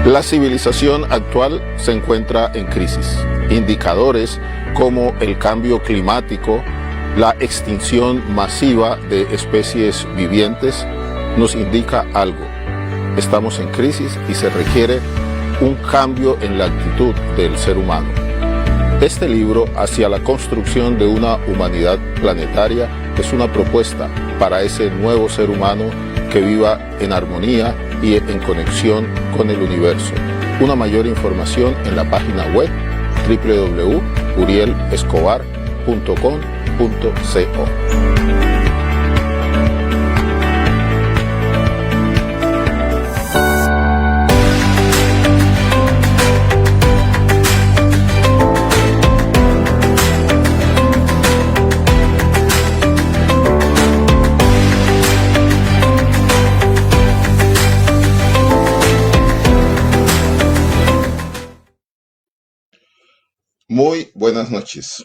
La civilización actual se encuentra en crisis. Indicadores como el cambio climático, la extinción masiva de especies vivientes nos indica algo. Estamos en crisis y se requiere un cambio en la actitud del ser humano. Este libro, Hacia la construcción de una humanidad planetaria, es una propuesta para ese nuevo ser humano que viva en armonía y en conexión con el universo. Una mayor información en la página web www.urielescobar.com.co. Muy buenas noches.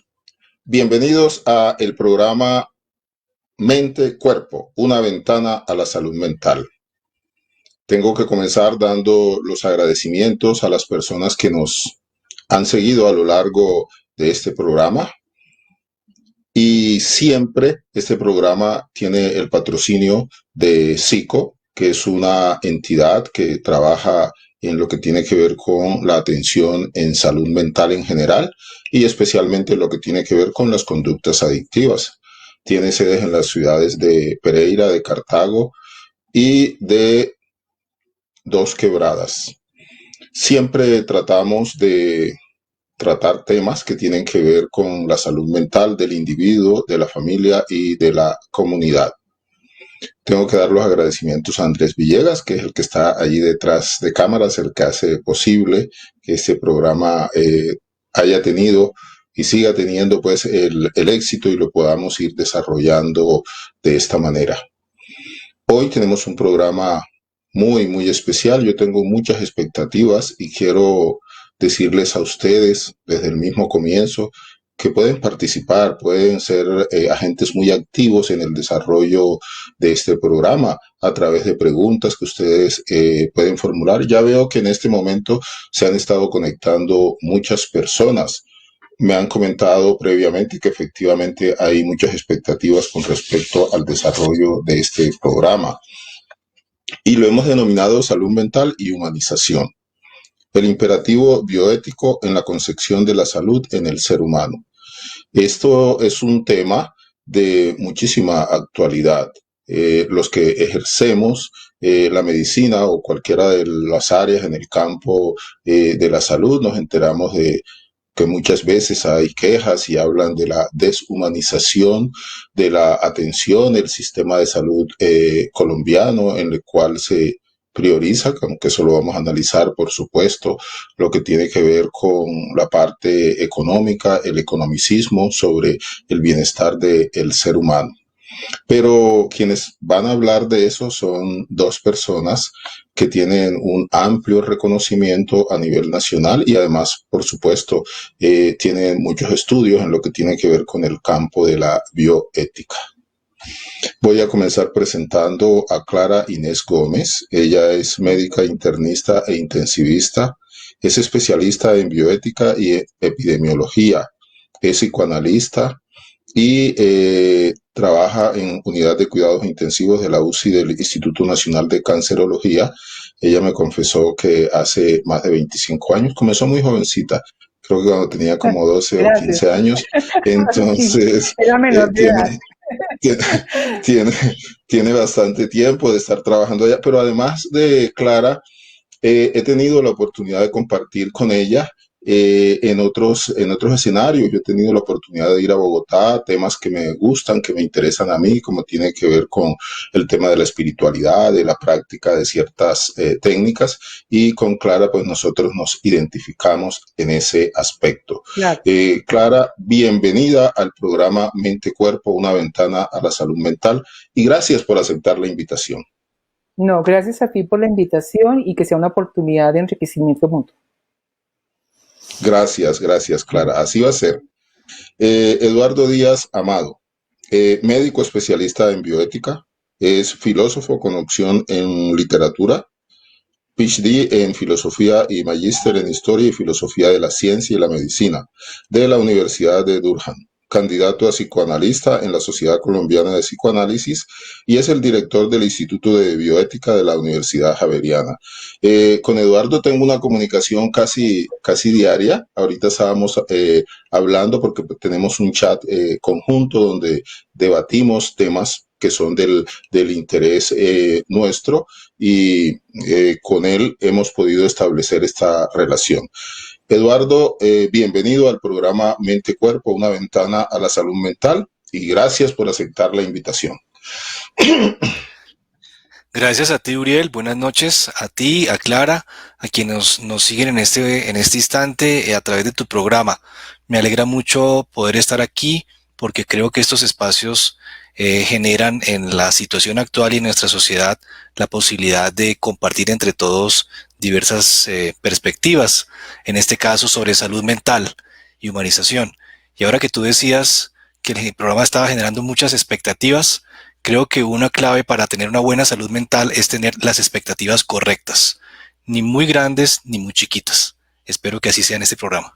Bienvenidos a el programa Mente Cuerpo, una ventana a la salud mental. Tengo que comenzar dando los agradecimientos a las personas que nos han seguido a lo largo de este programa. Y siempre este programa tiene el patrocinio de SICO, que es una entidad que trabaja en lo que tiene que ver con la atención en salud mental en general y especialmente lo que tiene que ver con las conductas adictivas. Tiene sedes en las ciudades de Pereira, de Cartago y de Dos Quebradas. Siempre tratamos de tratar temas que tienen que ver con la salud mental del individuo, de la familia y de la comunidad. Tengo que dar los agradecimientos a Andrés Villegas, que es el que está allí detrás de cámaras, el que hace posible que este programa haya tenido y siga teniendo pues el éxito y lo podamos ir desarrollando de esta manera. Hoy tenemos un programa muy especial. Yo tengo muchas expectativas y quiero decirles a ustedes desde el mismo comienzo que pueden participar, pueden ser agentes muy activos en el desarrollo de este programa a través de preguntas que ustedes pueden formular. Ya veo que en este momento se han estado conectando muchas personas. Me han comentado previamente que efectivamente hay muchas expectativas con respecto al desarrollo de este programa. Y lo hemos denominado salud mental y humanización. El imperativo bioético en la concepción de la salud en el ser humano. Esto es un tema de muchísima actualidad. Los que ejercemos la medicina o cualquiera de las áreas en el campo de la salud nos enteramos de que muchas veces hay quejas y hablan de la deshumanización de la atención, el sistema de salud colombiano, en el cual se prioriza, aunque eso lo vamos a analizar, por supuesto, lo que tiene que ver con la parte económica, el economicismo sobre el bienestar del ser humano. Pero quienes van a hablar de eso son dos personas que tienen un amplio reconocimiento a nivel nacional y además, por supuesto, tienen muchos estudios en lo que tiene que ver con el campo de la bioética. Voy a comenzar presentando a Clara Inés Gómez. Ella es médica internista e intensivista, es especialista en bioética y epidemiología, es psicoanalista y trabaja en unidad de cuidados intensivos de la UCI del Instituto Nacional de Cancerología. Ella me confesó que hace más de 25 años, comenzó muy jovencita, creo que cuando tenía como 12 o 15 años, entonces era menor de edad. Tiene bastante tiempo de estar trabajando allá, pero además de Clara, he tenido la oportunidad de compartir con ella en otros escenarios. Yo he tenido la oportunidad de ir a Bogotá, temas que me gustan, que me interesan a mí, como tiene que ver con el tema de la espiritualidad, de la práctica de ciertas técnicas, y con Clara pues nosotros nos identificamos en ese aspecto. Claro. Clara, bienvenida al programa Mente Cuerpo, una ventana a la salud mental, y gracias por aceptar la invitación. No, gracias a ti por la invitación y que sea una oportunidad de enriquecimiento mutuo. Gracias, Clara. Así va a ser. Eduardo Díaz Amado, médico especialista en bioética, es filósofo con opción en literatura, PhD en Filosofía y Magíster en Historia y Filosofía de la Ciencia y la Medicina de la Universidad de Durham, candidato a psicoanalista en la Sociedad Colombiana de Psicoanálisis y es el director del Instituto de Bioética de la Universidad Javeriana. Con Eduardo tengo una comunicación casi diaria. Ahorita estábamos hablando porque tenemos un chat conjunto donde debatimos temas que son del interés nuestro y con él hemos podido establecer esta relación. Eduardo, bienvenido al programa Mente Cuerpo, una ventana a la salud mental y gracias por aceptar la invitación. Gracias a ti, Uriel. Buenas noches a ti, a Clara, a quienes nos siguen en este instante a través de tu programa. Me alegra mucho poder estar aquí porque creo que estos espacios generan en la situación actual y en nuestra sociedad la posibilidad de compartir entre todos diversas perspectivas, en este caso sobre salud mental y humanización. Y ahora que tú decías que el programa estaba generando muchas expectativas, creo que una clave para tener una buena salud mental es tener las expectativas correctas, ni muy grandes ni muy chiquitas. Espero que así sea en este programa.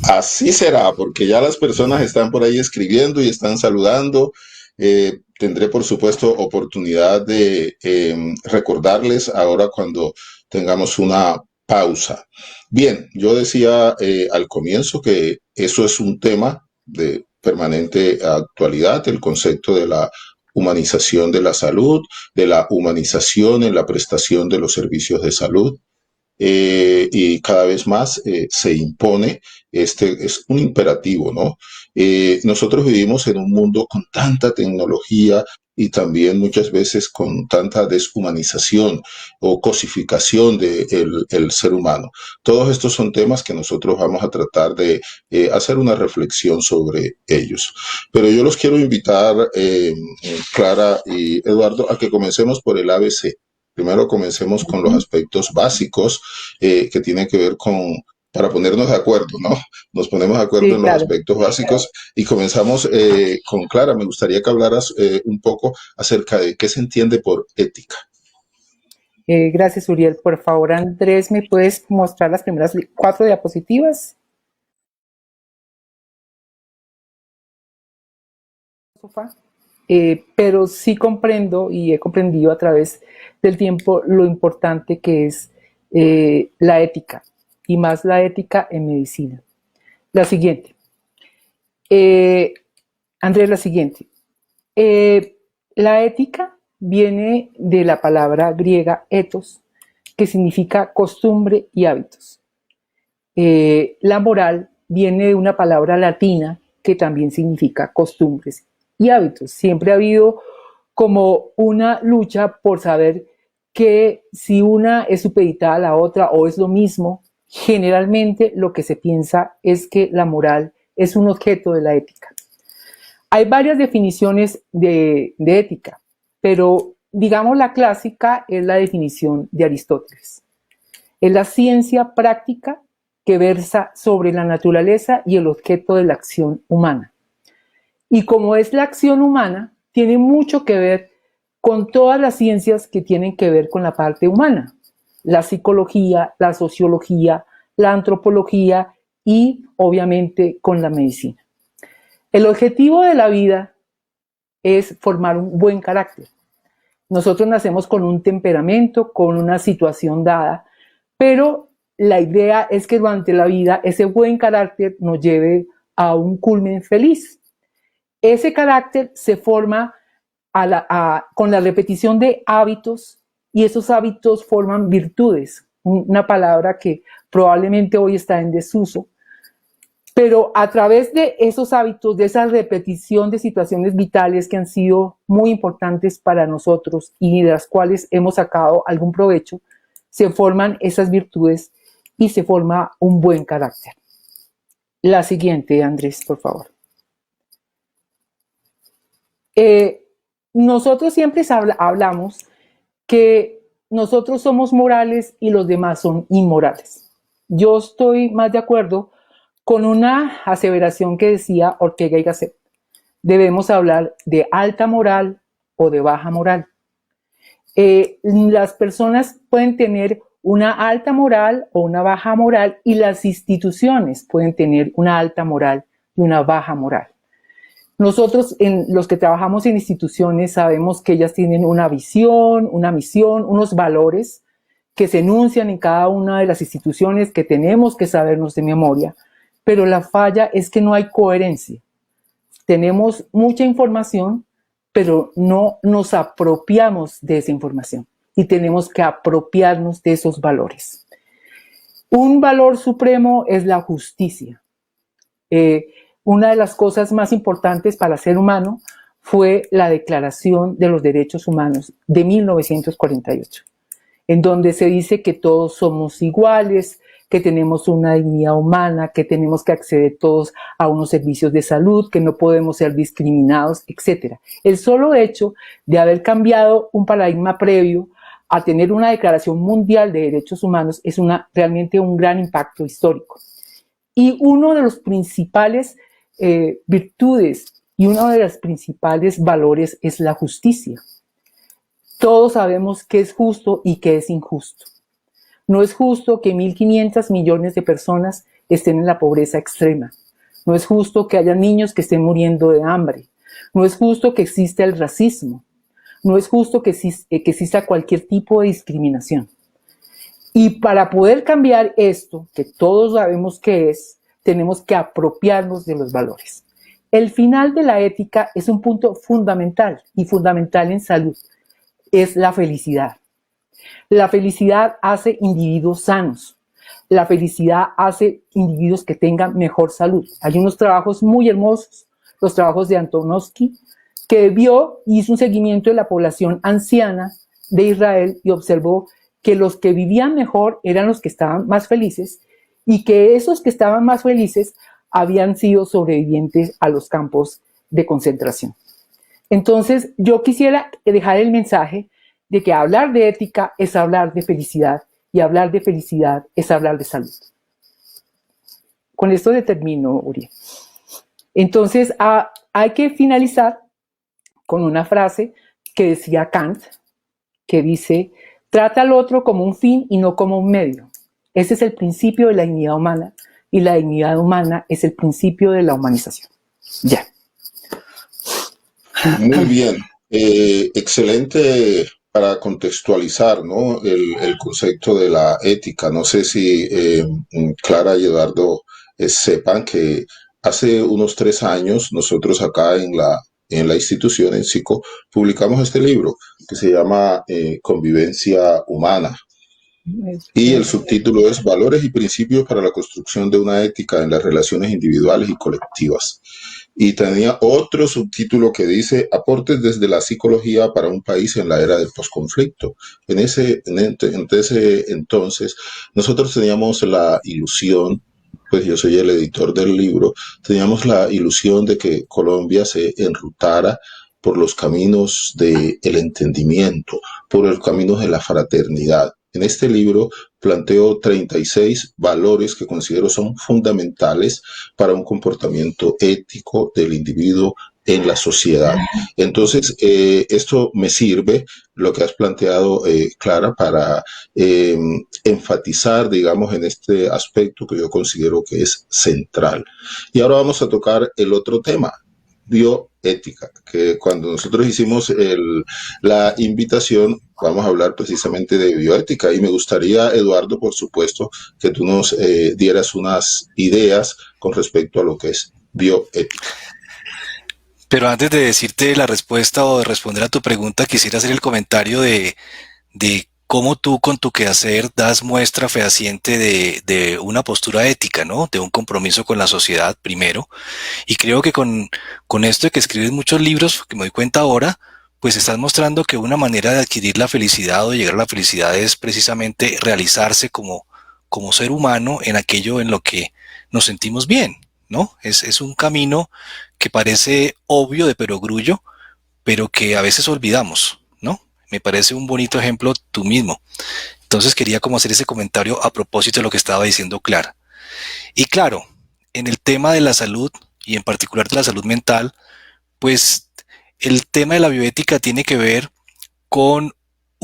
Así será, porque ya las personas están por ahí escribiendo y están saludando. Tendré, por supuesto, oportunidad de recordarles ahora cuando tengamos una pausa. Bien, yo decía al comienzo que eso es un tema de permanente actualidad, el concepto de la humanización de la salud, de la humanización en la prestación de los servicios de salud. Y cada vez más se impone, es un imperativo, ¿no? Nosotros vivimos en un mundo con tanta tecnología y también muchas veces con tanta deshumanización o cosificación del el ser humano. Todos estos son temas que nosotros vamos a tratar de hacer una reflexión sobre ellos. Pero yo los quiero invitar, Clara y Eduardo, a que comencemos por el ABC. Primero comencemos con los aspectos básicos que tienen que ver para ponernos de acuerdo, ¿no? Nos ponemos de acuerdo en los aspectos básicos y comenzamos con Clara. Me gustaría que hablaras un poco acerca de qué se entiende por ética. Gracias, Uriel. Por favor, Andrés, ¿me puedes mostrar las primeras 4 diapositivas? Pero sí comprendo y he comprendido a través del tiempo lo importante que es la ética, y más la ética en medicina. La siguiente. Andrés, la siguiente. La ética viene de la palabra griega ethos, que significa costumbre y hábitos. La moral viene de una palabra latina que también significa costumbres y hábitos. Siempre ha habido como una lucha por saber que si una es supeditada a la otra o es lo mismo. Generalmente lo que se piensa es que la moral es un objeto de la ética. Hay varias definiciones de ética, pero digamos la clásica es la definición de Aristóteles. Es la ciencia práctica que versa sobre la naturaleza y el objeto de la acción humana. Y como es la acción humana, tiene mucho que ver con todas las ciencias que tienen que ver con la parte humana. La psicología, la sociología, la antropología y obviamente con la medicina. El objetivo de la vida es formar un buen carácter. Nosotros nacemos con un temperamento, con una situación dada, pero la idea es que durante la vida ese buen carácter nos lleve a un culmen feliz. Ese carácter se forma con la repetición de hábitos y esos hábitos forman virtudes, una palabra que probablemente hoy está en desuso, pero a través de esos hábitos, de esa repetición de situaciones vitales que han sido muy importantes para nosotros y de las cuales hemos sacado algún provecho, se forman esas virtudes y se forma un buen carácter. La siguiente, Andrés, por favor. Nosotros siempre hablamos que nosotros somos morales y los demás son inmorales. Yo estoy más de acuerdo con una aseveración que decía Ortega y Gasset. Debemos hablar de alta moral o de baja moral. Las personas pueden tener una alta moral o una baja moral, y las instituciones pueden tener una alta moral y una baja moral. Nosotros, los que trabajamos en instituciones, sabemos que ellas tienen una visión, una misión, unos valores que se enuncian en cada una de las instituciones, que tenemos que sabernos de memoria, pero la falla es que no hay coherencia. Tenemos mucha información, pero no nos apropiamos de esa información, y tenemos que apropiarnos de esos valores. Un valor supremo es la justicia. Una de las cosas más importantes para el ser humano fue la Declaración de los Derechos Humanos de 1948, en donde se dice que todos somos iguales, que tenemos una dignidad humana, que tenemos que acceder todos a unos servicios de salud, que no podemos ser discriminados, etc. El solo hecho de haber cambiado un paradigma previo a tener una Declaración Mundial de Derechos Humanos es realmente un gran impacto histórico. Y uno de los principales virtudes y uno de los principales valores es la justicia. Todos sabemos qué es justo y qué es injusto. No es justo que 1.500 millones de personas estén en la pobreza extrema. No es justo que haya niños que estén muriendo de hambre. No es justo que exista el racismo. No es justo que exista cualquier tipo de discriminación. Y para poder cambiar esto, que todos sabemos qué es, tenemos que apropiarnos de los valores. El final de la ética es un punto fundamental, y fundamental en salud. Es la felicidad. La felicidad hace individuos sanos. La felicidad hace individuos que tengan mejor salud. Hay unos trabajos muy hermosos, los trabajos de Antonovsky, que hizo un seguimiento de la población anciana de Israel y observó que los que vivían mejor eran los que estaban más felices, y que esos que estaban más felices habían sido sobrevivientes a los campos de concentración. Entonces, yo quisiera dejar el mensaje de que hablar de ética es hablar de felicidad, y hablar de felicidad es hablar de salud. Con esto termino, Uriel. Entonces, hay que finalizar con una frase que decía Kant, que dice: trata al otro como un fin y no como un medio. Ese es el principio de la dignidad humana, y la dignidad humana es el principio de la humanización. Ya. Muy bien. Excelente para contextualizar, ¿no? El concepto de la ética. No sé si Clara y Eduardo sepan que hace unos 3 años nosotros acá en la institución, en SICO, publicamos este libro que se llama Convivencia Humana. Y el subtítulo es Valores y principios para la construcción de una ética en las relaciones individuales y colectivas. Y tenía otro subtítulo que dice Aportes desde la psicología para un país en la era del posconflicto. En ese entonces nosotros teníamos la ilusión, pues yo soy el editor del libro, teníamos la ilusión de que Colombia se enrutara por los caminos del entendimiento, por los caminos de la fraternidad. En este libro planteo 36 valores que considero son fundamentales para un comportamiento ético del individuo en la sociedad. Entonces, esto me sirve, lo que has planteado, Clara, para enfatizar, digamos, en este aspecto que yo considero que es central. Y ahora vamos a tocar el otro tema, bioética, que cuando nosotros hicimos la invitación, vamos a hablar precisamente de bioética, y me gustaría, Eduardo, por supuesto, que tú nos dieras unas ideas con respecto a lo que es bioética. Pero antes de decirte la respuesta o de responder a tu pregunta, quisiera hacer el comentario de cómo tú con tu quehacer das muestra fehaciente de una postura ética, ¿no? De un compromiso con la sociedad primero. Y creo que con esto de que escribes muchos libros, que me doy cuenta ahora, pues estás mostrando que una manera de adquirir la felicidad o de llegar a la felicidad es precisamente realizarse como ser humano en aquello en lo que nos sentimos bien, ¿no? Es un camino que parece obvio de perogrullo, pero que a veces olvidamos, ¿no? Me parece un bonito ejemplo tú mismo. Entonces quería como hacer ese comentario a propósito de lo que estaba diciendo Clara. Y claro, en el tema de la salud, y en particular de la salud mental, pues el tema de la bioética tiene que ver con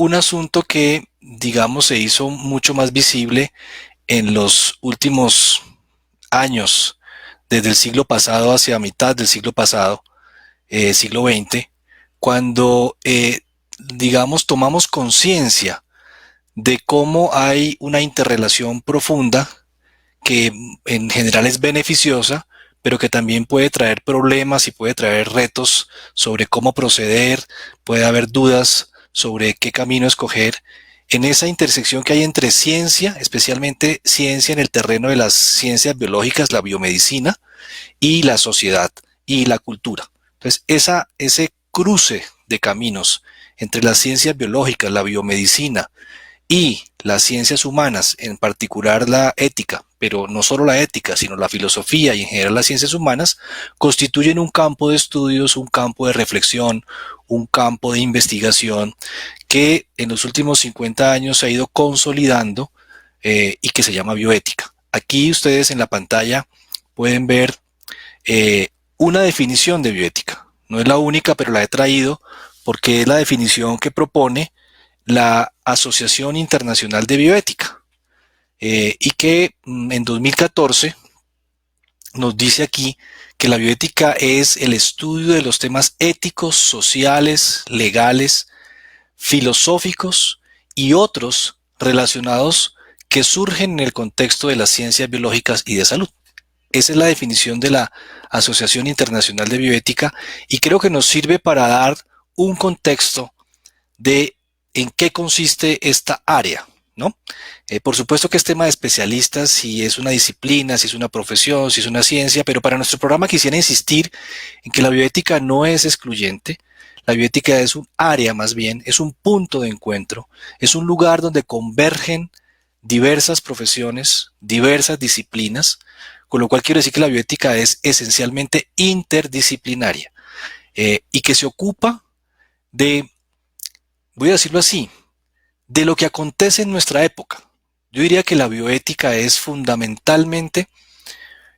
un asunto que, digamos, se hizo mucho más visible en los últimos años, desde el siglo pasado hacia mitad del siglo pasado, siglo XX, cuando, digamos, tomamos conciencia de cómo hay una interrelación profunda que en general es beneficiosa, pero que también puede traer problemas y puede traer retos sobre cómo proceder, puede haber dudas sobre qué camino escoger. En esa intersección que hay entre ciencia, especialmente ciencia en el terreno de las ciencias biológicas, la biomedicina, y la sociedad y la cultura. Entonces, ese cruce de caminos entre las ciencias biológicas, la biomedicina y las ciencias humanas, en particular la ética, pero no solo la ética, sino la filosofía y en general las ciencias humanas, constituyen un campo de estudios, un campo de reflexión, un campo de investigación que en los últimos 50 años se ha ido consolidando y que se llama bioética. Aquí ustedes en la pantalla pueden ver una definición de bioética. No es la única, pero la he traído porque es la definición que propone la Asociación Internacional de Bioética y que en 2014 nos dice aquí que la bioética es el estudio de los temas éticos, sociales, legales, filosóficos y otros relacionados que surgen en el contexto de las ciencias biológicas y de salud. Esa es la definición de la Asociación Internacional de Bioética y creo que nos sirve para dar un contexto de en qué consiste esta área, ¿no? Por supuesto que es tema de especialistas, si es una disciplina, si es una profesión, si es una ciencia, pero para nuestro programa quisiera insistir en que la bioética no es excluyente. La bioética es un área más bien, es un punto de encuentro, es un lugar donde convergen diversas profesiones, diversas disciplinas, con lo cual quiero decir que la bioética es esencialmente interdisciplinaria y que se ocupa de, voy a decirlo así, de lo que acontece en nuestra época. Yo diría que la bioética es fundamentalmente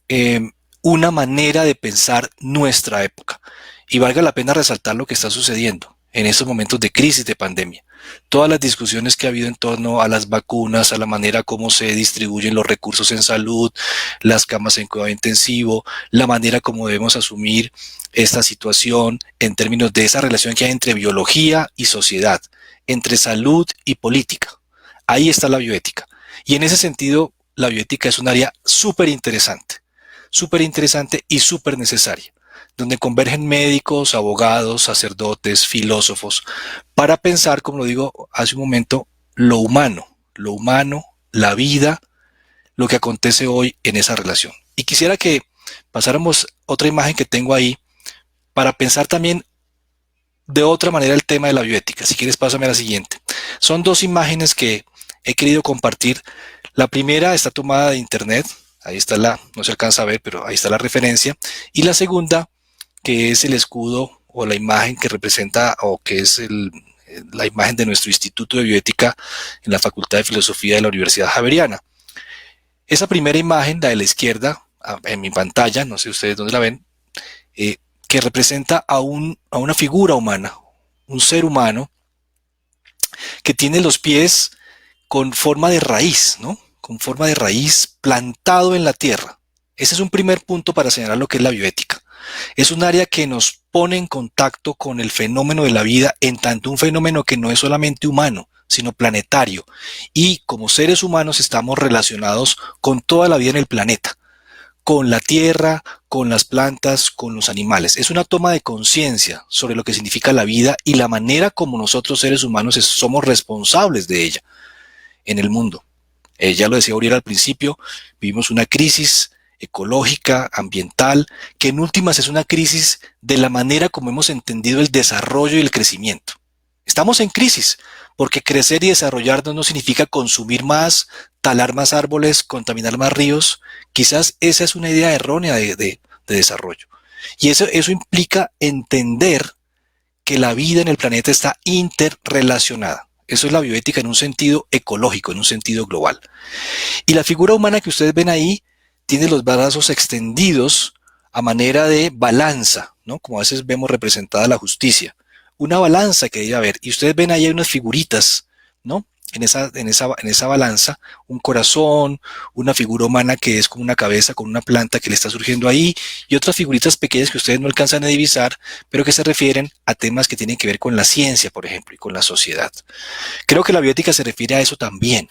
eh, una manera de pensar nuestra época. Y valga la pena resaltar lo que está sucediendo en estos momentos de crisis, de pandemia. Todas las discusiones que ha habido en torno a las vacunas, a la manera como se distribuyen los recursos en salud, las camas en cuidado intensivo, la manera como debemos asumir esta situación en términos de esa relación que hay entre biología y sociedad, entre salud y política. Ahí está la bioética. Y en ese sentido, la bioética es un área súper interesante y súper necesaria, donde convergen médicos, abogados, sacerdotes, filósofos, para pensar, como lo digo hace un momento, lo humano, la vida, lo que acontece hoy en esa relación. Y quisiera que pasáramos otra imagen que tengo ahí para pensar también de otra manera el tema de la bioética. Si quieres, pásame a la siguiente. Son dos imágenes que he querido compartir. La primera está tomada de internet, ahí está no se alcanza a ver, pero ahí está la referencia. Y la segunda, que es el escudo o la imagen que representa o que es la imagen de nuestro Instituto de Bioética en la Facultad de Filosofía de la Universidad Javeriana. Esa primera imagen, la de la izquierda, en mi pantalla, no sé ustedes dónde la ven, que representa a una figura humana, un ser humano que tiene los pies con forma de raíz, ¿no? Con forma de raíz plantado en la tierra. Ese es un primer punto para señalar lo que es la bioética. Es un área que nos pone en contacto con el fenómeno de la vida, en tanto un fenómeno que no es solamente humano, sino planetario. Y como seres humanos estamos relacionados con toda la vida en el planeta, con la tierra, con las plantas, con los animales. Es una toma de conciencia sobre lo que significa la vida y la manera como nosotros seres humanos somos responsables de ella en el mundo. Ya lo decía Uriel al principio, vivimos una crisis ecológica, ambiental, que en últimas es una crisis de la manera como hemos entendido el desarrollo y el crecimiento. Estamos en crisis, porque crecer y desarrollarnos no significa consumir más, talar más árboles, contaminar más ríos. Quizás esa es una idea errónea de desarrollo. Y eso implica entender que la vida en el planeta está interrelacionada. Eso es la bioética en un sentido ecológico, en un sentido global. Y la figura humana que ustedes ven ahí tiene los brazos extendidos a manera de balanza, ¿no? Como a veces vemos representada la justicia, una balanza que debe haber. Y ustedes ven ahí hay unas figuritas, ¿no? En esa balanza, un corazón, una figura humana que es como una cabeza con una planta que le está surgiendo ahí, y otras figuritas pequeñas que ustedes no alcanzan a divisar, pero que se refieren a temas que tienen que ver con la ciencia, por ejemplo, y con la sociedad. Creo que la bioética se refiere a eso también,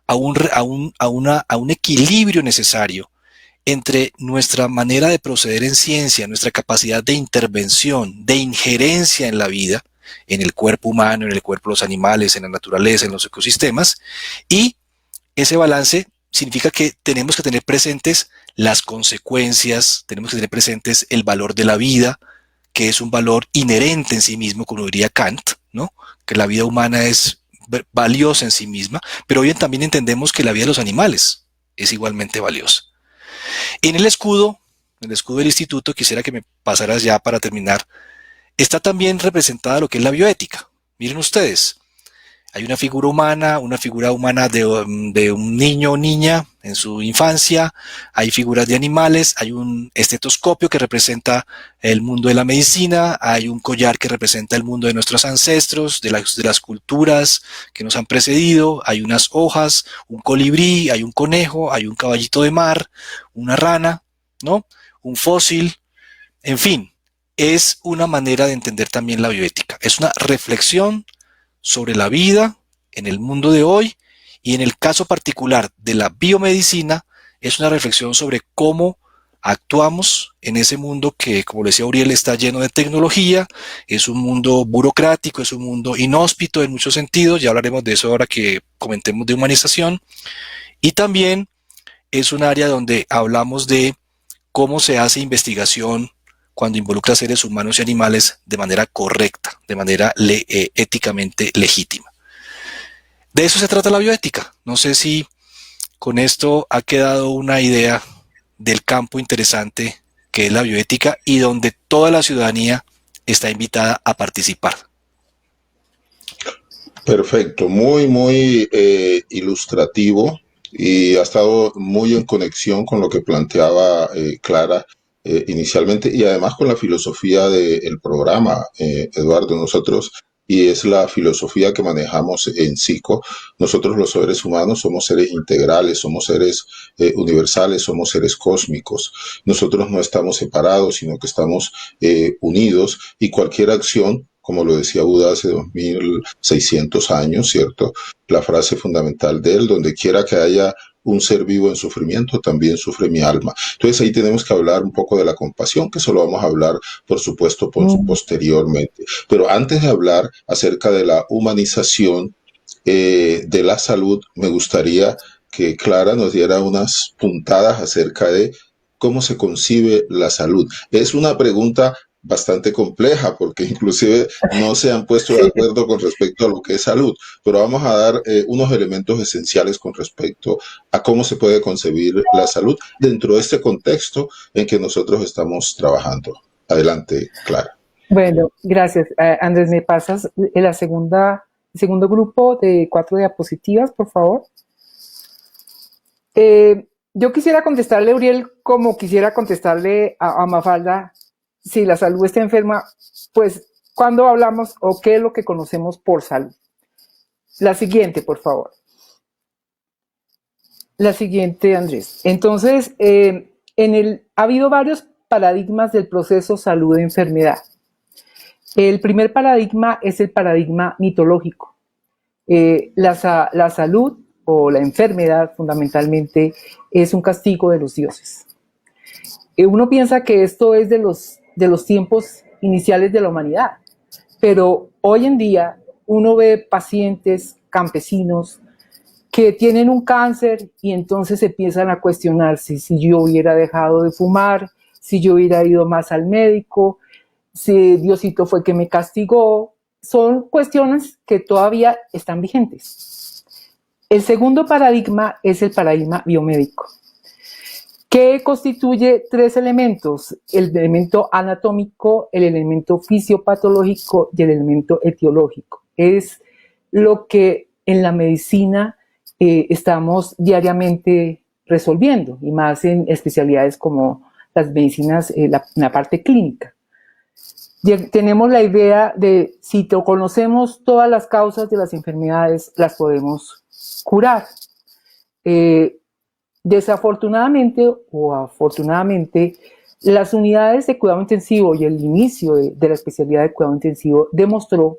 a un equilibrio necesario entre nuestra manera de proceder en ciencia, nuestra capacidad de intervención, de injerencia en la vida, en el cuerpo humano, en el cuerpo de los animales, en la naturaleza, en los ecosistemas, y ese balance significa que tenemos que tener presentes las consecuencias, tenemos que tener presentes el valor de la vida, que es un valor inherente en sí mismo, como diría Kant, ¿no? Que la vida humana es valiosa en sí misma, pero hoy también entendemos que la vida de los animales es igualmente valiosa. En el escudo del instituto, quisiera que me pasaras ya para terminar, está también representada lo que es la bioética. Miren ustedes, hay una figura humana de un niño o niña en su infancia, hay figuras de animales, hay un estetoscopio que representa el mundo de la medicina, hay un collar que representa el mundo de nuestros ancestros, de las culturas que nos han precedido, hay unas hojas, un colibrí, hay un conejo, hay un caballito de mar, una rana, ¿no? Un fósil, en fin, es una manera de entender también la bioética, es una reflexión sobre la vida en el mundo de hoy, y en el caso particular de la biomedicina es una reflexión sobre cómo actuamos en ese mundo que, como le decía Uriel, está lleno de tecnología, es un mundo burocrático, es un mundo inhóspito en muchos sentidos, ya hablaremos de eso ahora que comentemos de humanización, y también es un área donde hablamos de cómo se hace investigación cuando involucra a seres humanos y animales de manera correcta, de manera éticamente legítima. De eso se trata la bioética. No sé si con esto ha quedado una idea del campo interesante que es la bioética y donde toda la ciudadanía está invitada a participar. Perfecto, muy, muy ilustrativo y ha estado muy en conexión con lo que planteaba Clara inicialmente y además con la filosofía del programa, Eduardo. Nosotros, y es la filosofía que manejamos en PSICO, nosotros los seres humanos somos seres integrales, somos seres universales, somos seres cósmicos. Nosotros no estamos separados, sino que estamos unidos, y cualquier acción, como lo decía Buda hace 2600 años, ¿cierto? La frase fundamental de él: donde quiera que haya un ser vivo en sufrimiento, también sufre mi alma. Entonces ahí tenemos que hablar un poco de la compasión, que eso lo vamos a hablar, por supuesto, posteriormente. Pero antes de hablar acerca de la humanización de la salud, me gustaría que Clara nos diera unas puntadas acerca de cómo se concibe la salud. Es una pregunta bastante compleja porque inclusive no se han puesto de acuerdo con respecto a lo que es salud, pero vamos a dar unos elementos esenciales con respecto a cómo se puede concebir la salud dentro de este contexto en que nosotros estamos trabajando. Adelante, Clara. Bueno, gracias. Andrés, ¿me pasas el segundo grupo de 4 diapositivas, por favor? Yo quisiera contestarle, Uriel, como quisiera contestarle a Mafalda. Si la salud está enferma, pues, ¿cuándo hablamos o qué es lo que conocemos por salud? La siguiente, por favor. La siguiente, Andrés. Entonces, ha habido varios paradigmas del proceso salud-enfermedad. El primer paradigma es el paradigma mitológico. La salud o la enfermedad, fundamentalmente, es un castigo de los dioses. Uno piensa que esto es de los tiempos iniciales de la humanidad, pero hoy en día uno ve pacientes campesinos que tienen un cáncer y entonces empiezan a cuestionarse si yo hubiera dejado de fumar, si yo hubiera ido más al médico, si Diosito fue que me castigó. Son cuestiones que todavía están vigentes. El segundo paradigma es el paradigma biomédico, que constituye 3 elementos: el elemento anatómico, el elemento fisiopatológico y el elemento etiológico. Es lo que en la medicina estamos diariamente resolviendo, y más en especialidades como las medicinas, la parte clínica. Tenemos la idea de si conocemos todas las causas de las enfermedades, las podemos curar. Desafortunadamente o afortunadamente, las unidades de cuidado intensivo y el inicio de la especialidad de cuidado intensivo demostró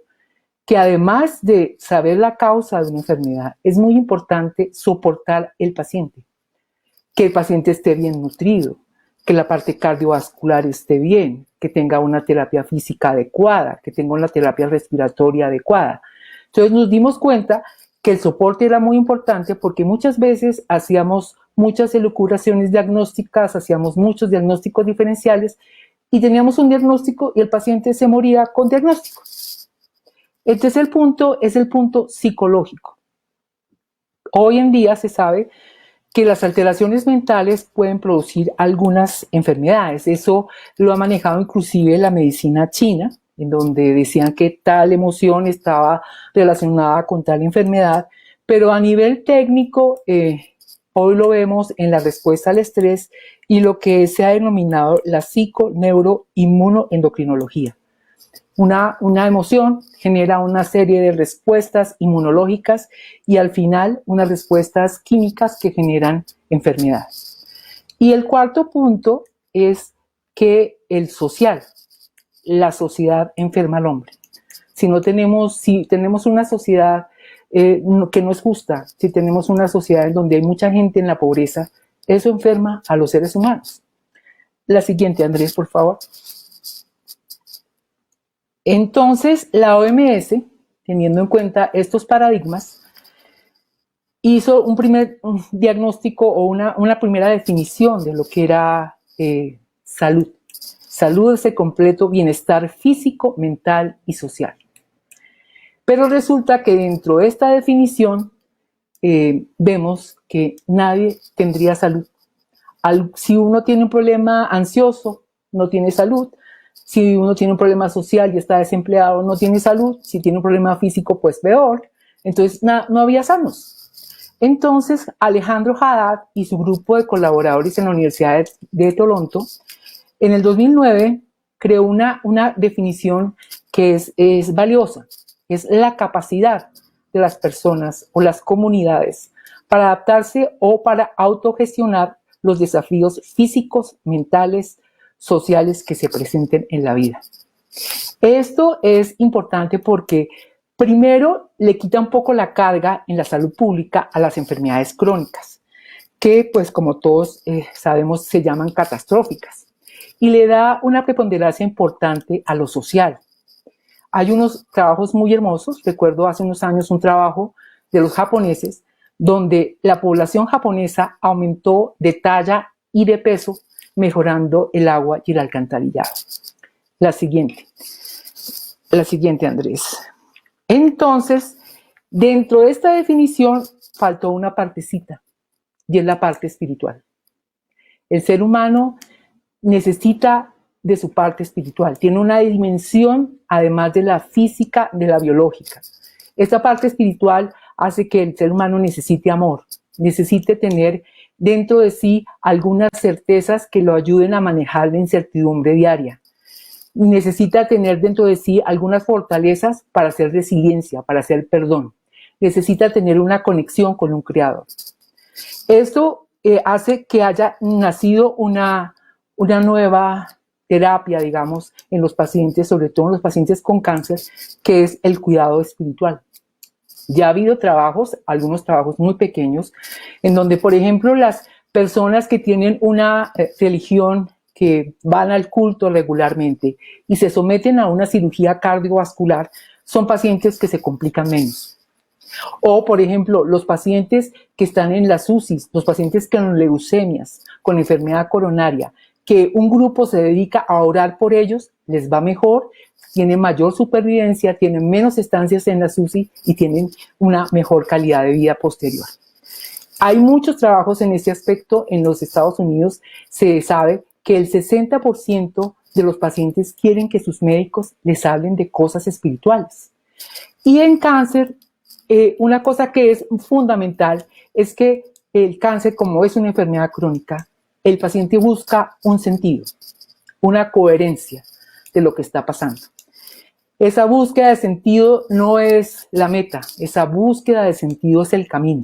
que además de saber la causa de una enfermedad, es muy importante soportar el paciente, que el paciente esté bien nutrido, que la parte cardiovascular esté bien, que tenga una terapia física adecuada, que tenga una terapia respiratoria adecuada. Entonces nos dimos cuenta que el soporte era muy importante porque muchas veces hacíamos muchas elucubraciones diagnósticas, hacíamos muchos diagnósticos diferenciales y teníamos un diagnóstico y el paciente se moría con diagnóstico. Este es el punto psicológico. Hoy en día se sabe que las alteraciones mentales pueden producir algunas enfermedades. Eso lo ha manejado inclusive la medicina china, en donde decían que tal emoción estaba relacionada con tal enfermedad, pero a nivel técnico, hoy lo vemos en la respuesta al estrés y lo que se ha denominado la psico-neuro-inmunoendocrinología. Una emoción genera una serie de respuestas inmunológicas y al final unas respuestas químicas que generan enfermedades. Y el cuarto punto es que el social, la sociedad enferma al hombre. Si tenemos una sociedad que no es justa, si tenemos una sociedad en donde hay mucha gente en la pobreza, eso enferma a los seres humanos. La siguiente, Andrés, por favor. Entonces, la OMS, teniendo en cuenta estos paradigmas, hizo un primer diagnóstico o una primera definición de lo que era salud. Salud es el completo bienestar físico, mental y social. Pero resulta que dentro de esta definición vemos que nadie tendría salud. Si uno tiene un problema ansioso, no tiene salud. Si uno tiene un problema social y está desempleado, no tiene salud. Si tiene un problema físico, pues peor. Entonces, no había sanos. Entonces, Alejandro Haddad y su grupo de colaboradores en la Universidad de Toronto, en el 2009, creó una definición que es valiosa. Es la capacidad de las personas o las comunidades para adaptarse o para autogestionar los desafíos físicos, mentales, sociales que se presenten en la vida. Esto es importante porque primero le quita un poco la carga en la salud pública a las enfermedades crónicas, que pues como todos sabemos se llaman catastróficas, y le da una preponderancia importante a lo social. Hay unos trabajos muy hermosos, recuerdo hace unos años un trabajo de los japoneses, donde la población japonesa aumentó de talla y de peso, mejorando el agua y el alcantarillado. La siguiente, Andrés. Entonces, dentro de esta definición faltó una partecita, y es la parte espiritual. El ser humano necesita de su parte espiritual, tiene una dimensión además de la física, de la biológica. Esta parte espiritual hace que el ser humano necesite amor, necesite tener dentro de sí algunas certezas que lo ayuden a manejar la incertidumbre diaria. Necesita tener dentro de sí algunas fortalezas para hacer resiliencia, para hacer perdón. Necesita tener una conexión con un creador. Esto hace que haya nacido una nueva terapia, digamos, en los pacientes, sobre todo en los pacientes con cáncer, que es el cuidado espiritual. Ya ha habido trabajos, algunos trabajos muy pequeños, en donde, por ejemplo, las personas que tienen una religión, que van al culto regularmente y se someten a una cirugía cardiovascular, son pacientes que se complican menos. O, por ejemplo, los pacientes que están en las UCIs, los pacientes con leucemias, con enfermedad coronaria, que un grupo se dedica a orar por ellos, les va mejor, tienen mayor supervivencia, tienen menos estancias en la UCI y tienen una mejor calidad de vida posterior. Hay muchos trabajos en este aspecto. En los Estados Unidos se sabe que el 60% de los pacientes quieren que sus médicos les hablen de cosas espirituales. Y en cáncer, una cosa que es fundamental es que el cáncer, como es una enfermedad crónica, el paciente busca un sentido, una coherencia. de lo que está pasando. Esa búsqueda de sentido no es la meta, esa búsqueda de sentido es el camino.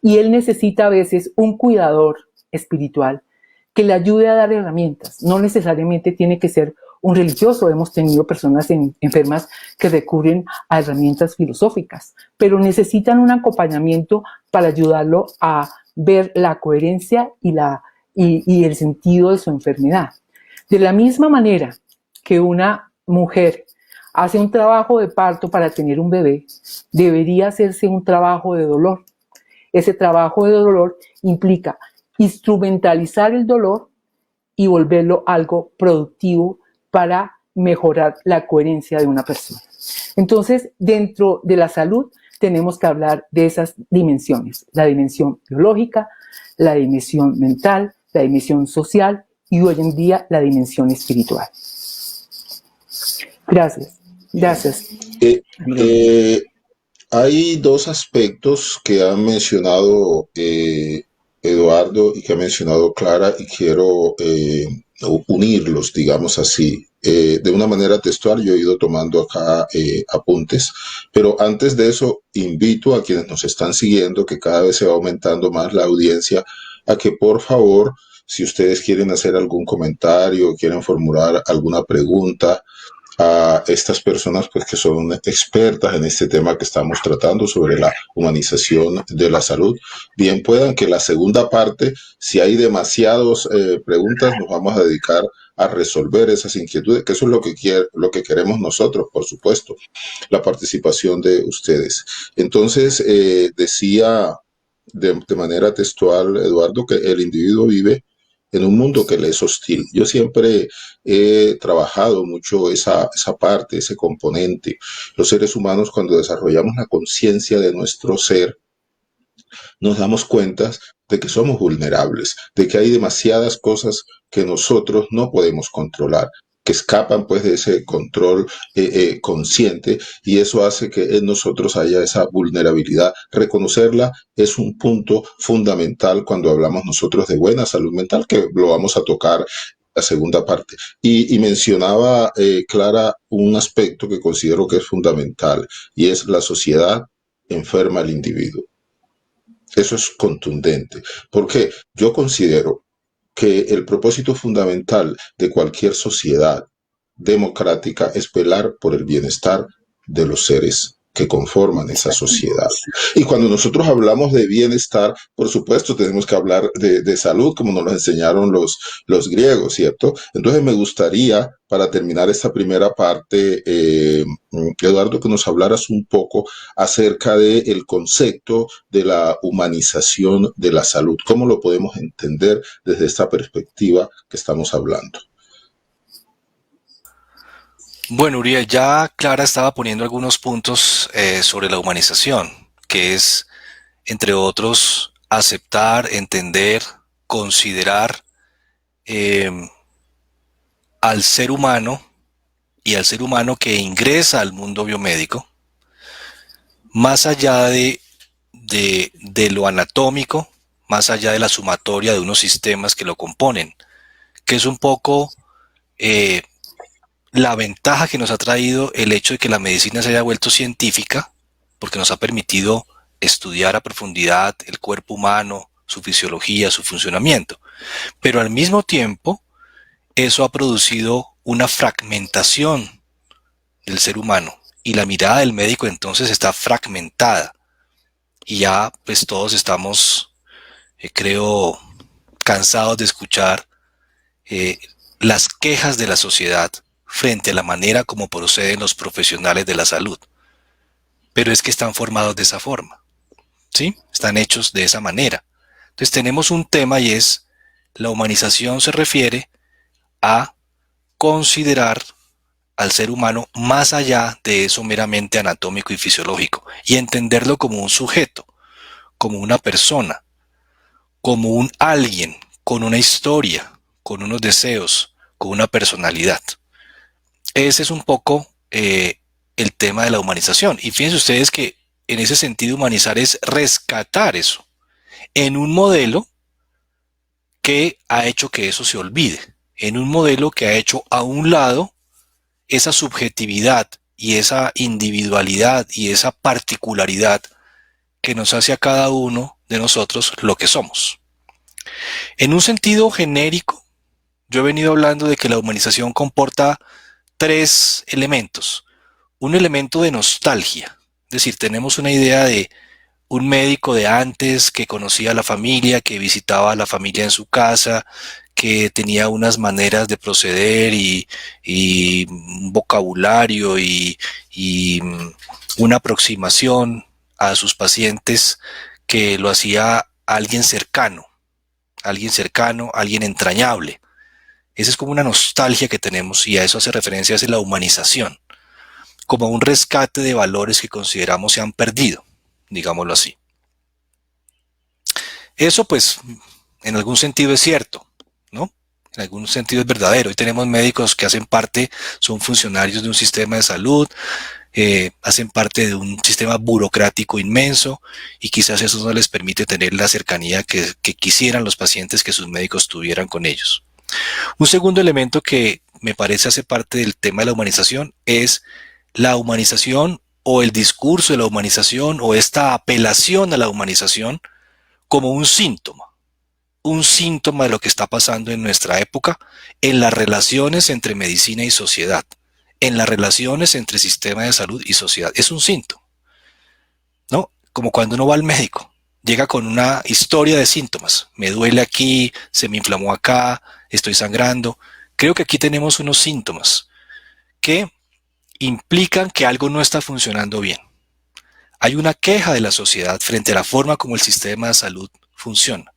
Y él necesita a veces un cuidador espiritual que le ayude a dar herramientas. No necesariamente tiene que ser un religioso. Hemos tenido personas enfermas que recurren a herramientas filosóficas, pero necesitan un acompañamiento para ayudarlo a ver la coherencia y el sentido de su enfermedad. De la misma manera que una mujer hace un trabajo de parto para tener un bebé, debería hacerse un trabajo de dolor. Ese trabajo de dolor implica instrumentalizar el dolor y volverlo algo productivo para mejorar la coherencia de una persona. Entonces, dentro de la salud tenemos que hablar de esas dimensiones: la dimensión biológica, la dimensión mental, la dimensión social y hoy en día la dimensión espiritual. Gracias. Gracias. Hay dos aspectos que ha mencionado Eduardo y que ha mencionado Clara, y quiero unirlos, digamos así. De una manera textual, yo he ido tomando acá apuntes, pero antes de eso invito a quienes nos están siguiendo, que cada vez se va aumentando más la audiencia, a que por favor, si ustedes quieren hacer algún comentario, quieren formular alguna pregunta a estas personas, pues, que son expertas en este tema que estamos tratando sobre la humanización de la salud, bien puedan, que la segunda parte, si hay demasiadas preguntas, nos vamos a dedicar a resolver esas inquietudes, que eso es lo que queremos nosotros, por supuesto, la participación de ustedes. Entonces, decía de manera textual, Eduardo, que el individuo vive en un mundo que le es hostil. Yo siempre he trabajado mucho esa parte, ese componente. Los seres humanos, cuando desarrollamos la conciencia de nuestro ser, nos damos cuenta de que somos vulnerables, de que hay demasiadas cosas que nosotros no podemos controlar, que escapan pues de ese control consciente, y eso hace que en nosotros haya esa vulnerabilidad. Reconocerla es un punto fundamental cuando hablamos nosotros de buena salud mental, que lo vamos a tocar la segunda parte. Y mencionaba Clara un aspecto que considero que es fundamental, y es la sociedad enferma al individuo. Eso es contundente, porque yo considero que el propósito fundamental de cualquier sociedad democrática es velar por el bienestar de los seres que conforman esa sociedad. Y cuando nosotros hablamos de bienestar, por supuesto, tenemos que hablar de salud, como nos lo enseñaron los griegos, ¿cierto? Entonces me gustaría, para terminar esta primera parte, Eduardo, que nos hablaras un poco acerca del concepto de la humanización de la salud. ¿Cómo lo podemos entender desde esta perspectiva que estamos hablando? Bueno, Uriel, ya Clara estaba poniendo algunos puntos sobre la humanización, que es, entre otros, aceptar, entender, considerar eh, al ser humano y al ser humano que ingresa al mundo biomédico, más allá de lo anatómico, más allá de la sumatoria de unos sistemas que lo componen, que es un poco la ventaja que nos ha traído el hecho de que la medicina se haya vuelto científica, porque nos ha permitido estudiar a profundidad el cuerpo humano, su fisiología, su funcionamiento. Pero al mismo tiempo, eso ha producido una fragmentación del ser humano, y la mirada del médico entonces está fragmentada. Y ya pues todos estamos, creo, cansados de escuchar las quejas de la sociedad frente a la manera como proceden los profesionales de la salud. Pero es que están formados de esa forma, ¿sí? Están hechos de esa manera. Entonces tenemos un tema, y es: la humanización se refiere a considerar al ser humano más allá de eso meramente anatómico y fisiológico, y entenderlo como un sujeto, como una persona, como un alguien, con una historia, con unos deseos, con una personalidad. Ese es un poco el tema de la humanización. Y fíjense ustedes que en ese sentido humanizar es rescatar eso en un modelo que ha hecho que eso se olvide, en un modelo que ha hecho a un lado esa subjetividad y esa individualidad y esa particularidad que nos hace a cada uno de nosotros lo que somos. En un sentido genérico, yo he venido hablando de que la humanización comporta 3 elementos. Un elemento de nostalgia, es decir, tenemos una idea de un médico de antes que conocía a la familia, que visitaba a la familia en su casa, que tenía unas maneras de proceder y un vocabulario y una aproximación a sus pacientes que lo hacía alguien cercano, alguien entrañable. Esa es como una nostalgia que tenemos y a eso hace referencia la humanización, como un rescate de valores que consideramos se han perdido, digámoslo así. Eso pues en algún sentido es cierto, ¿no? En algún sentido es verdadero. Hoy tenemos médicos que hacen parte, son funcionarios de un sistema de salud, hacen parte de un sistema burocrático inmenso y quizás eso no les permite tener la cercanía que quisieran los pacientes que sus médicos tuvieran con ellos. Un segundo elemento que me parece hace parte del tema de la humanización es la humanización o el discurso de la humanización o esta apelación a la humanización como un síntoma de lo que está pasando en nuestra época en las relaciones entre medicina y sociedad, en las relaciones entre sistema de salud y sociedad. Es un síntoma, ¿no? Como cuando uno va al médico, llega con una historia de síntomas. Me duele aquí, se me inflamó acá, estoy sangrando. Creo que aquí tenemos unos síntomas que implican que algo no está funcionando bien. Hay una queja de la sociedad frente a la forma como el sistema de salud funciona.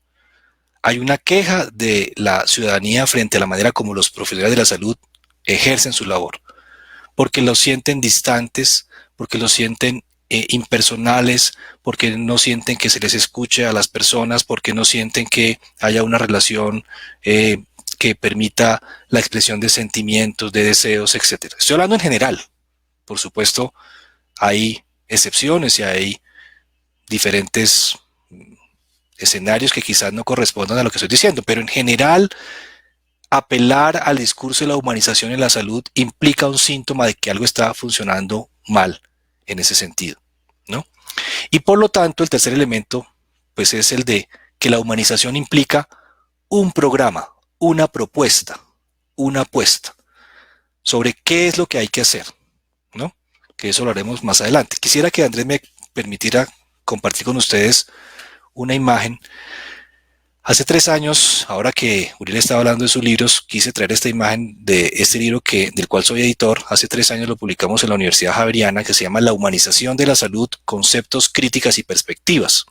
Hay una queja de la ciudadanía frente a la manera como los profesionales de la salud ejercen su labor, porque los sienten distantes, porque los sienten impersonales, porque no sienten que se les escuche a las personas, porque no sienten que haya una relación que permita la expresión de sentimientos, de deseos, etc. Estoy hablando en general. Por supuesto, hay excepciones y hay diferentes escenarios que quizás no correspondan a lo que estoy diciendo, pero en general apelar al discurso de la humanización en la salud implica un síntoma de que algo está funcionando mal en ese sentido, ¿no? Y por lo tanto, el tercer elemento, pues es el de que la humanización implica un programa, una propuesta, una apuesta sobre qué es lo que hay que hacer, ¿no? Que eso lo haremos más adelante. Quisiera que Andrés me permitiera compartir con ustedes una imagen. Hace 3 años, ahora que Uriel estaba hablando de sus libros, quise traer esta imagen de este libro del cual soy editor. Hace 3 años lo publicamos en la Universidad Javeriana, que se llama La humanización de la salud, conceptos, críticas y perspectivas,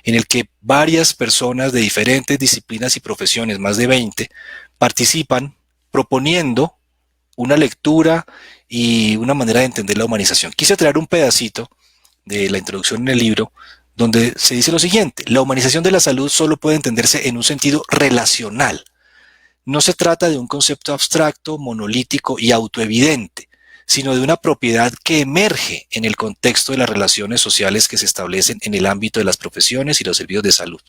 en el que varias personas de diferentes disciplinas y profesiones, más de 20, participan proponiendo una lectura y una manera de entender la humanización. Quise traer un pedacito de la introducción en el libro donde se dice lo siguiente: la humanización de la salud solo puede entenderse en un sentido relacional. No se trata de un concepto abstracto, monolítico y autoevidente, sino de una propiedad que emerge en el contexto de las relaciones sociales que se establecen en el ámbito de las profesiones y los servicios de salud.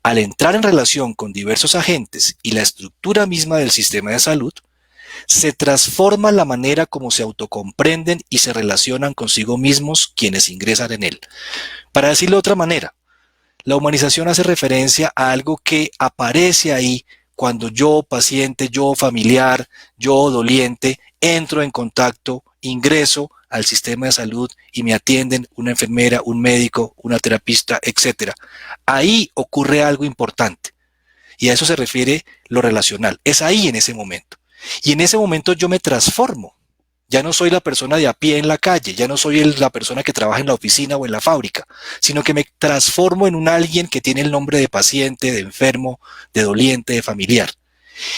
Al entrar en relación con diversos agentes y la estructura misma del sistema de salud, se transforma la manera como se autocomprenden y se relacionan consigo mismos quienes ingresan en él. Para decirlo de otra manera, la humanización hace referencia a algo que aparece ahí cuando yo, paciente, yo, familiar, yo, doliente, entro en contacto, ingreso al sistema de salud y me atienden una enfermera, un médico, una terapista, etc. Ahí ocurre algo importante y a eso se refiere lo relacional. Es ahí en ese momento. Y en ese momento yo me transformo. Ya no soy la persona de a pie en la calle, ya no soy la persona que trabaja en la oficina o en la fábrica, sino que me transformo en un alguien que tiene el nombre de paciente, de enfermo, de doliente, de familiar.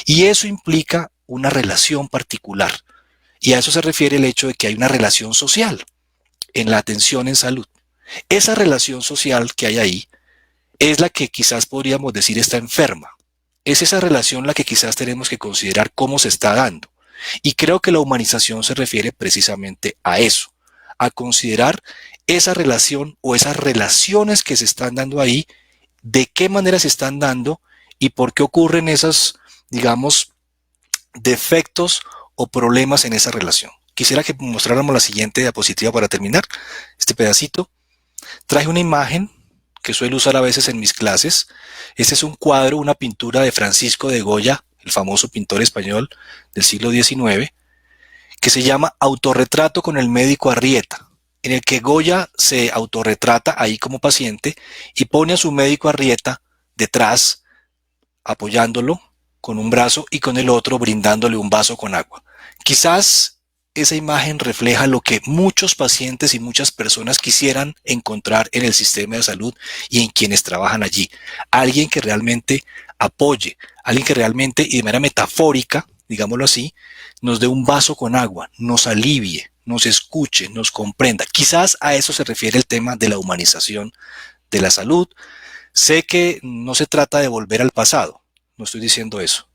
Y eso implica una relación particular. Y a eso se refiere el hecho de que hay una relación social en la atención en salud. Esa relación social que hay ahí es la que quizás podríamos decir está enferma. Es esa relación la que quizás tenemos que considerar cómo se está dando. Y creo que la humanización se refiere precisamente a eso, a considerar esa relación o esas relaciones que se están dando ahí, de qué manera se están dando y por qué ocurren esos, digamos, defectos o problemas en esa relación. Quisiera que mostráramos la siguiente diapositiva para terminar este pedacito. Traje una imagen que suelo usar a veces en mis clases. Este es un cuadro, una pintura de Francisco de Goya, el famoso pintor español del siglo XIX, que se llama Autorretrato con el médico Arrieta, en el que Goya se autorretrata ahí como paciente y pone a su médico Arrieta detrás, apoyándolo con un brazo y con el otro brindándole un vaso con agua. Quizás esa imagen refleja lo que muchos pacientes y muchas personas quisieran encontrar en el sistema de salud y en quienes trabajan allí. Alguien que realmente apoye, alguien que realmente, y de manera metafórica, digámoslo así, nos dé un vaso con agua, nos alivie, nos escuche, nos comprenda. Quizás a eso se refiere el tema de la humanización de la salud. Sé que no se trata de volver al pasado, no estoy diciendo eso,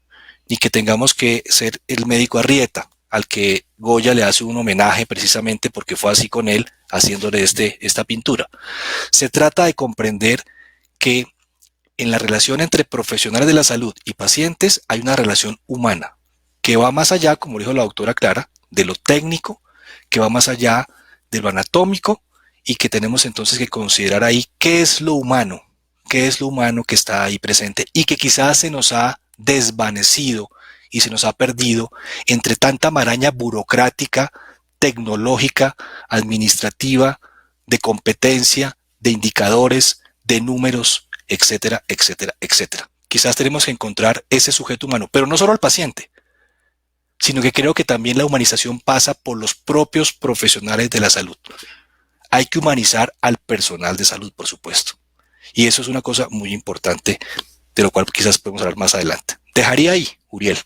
ni que tengamos que ser el médico Arrieta, al que Goya le hace un homenaje precisamente porque fue así con él, haciéndole esta pintura. Se trata de comprender que en la relación entre profesionales de la salud y pacientes hay una relación humana, que va más allá, como dijo la doctora Clara, de lo técnico, que va más allá de lo anatómico y que tenemos entonces que considerar ahí qué es lo humano que está ahí presente y que quizás se nos ha desvanecido y se nos ha perdido entre tanta maraña burocrática, tecnológica, administrativa, de competencia, de indicadores, de números, etcétera, etcétera, etcétera. Quizás tenemos que encontrar ese sujeto humano, pero no solo al paciente, sino que creo que también la humanización pasa por los propios profesionales de la salud. Hay que humanizar al personal de salud, por supuesto. Y eso es una cosa muy importante, de lo cual quizás podemos hablar más adelante. Dejaría ahí, Uriel,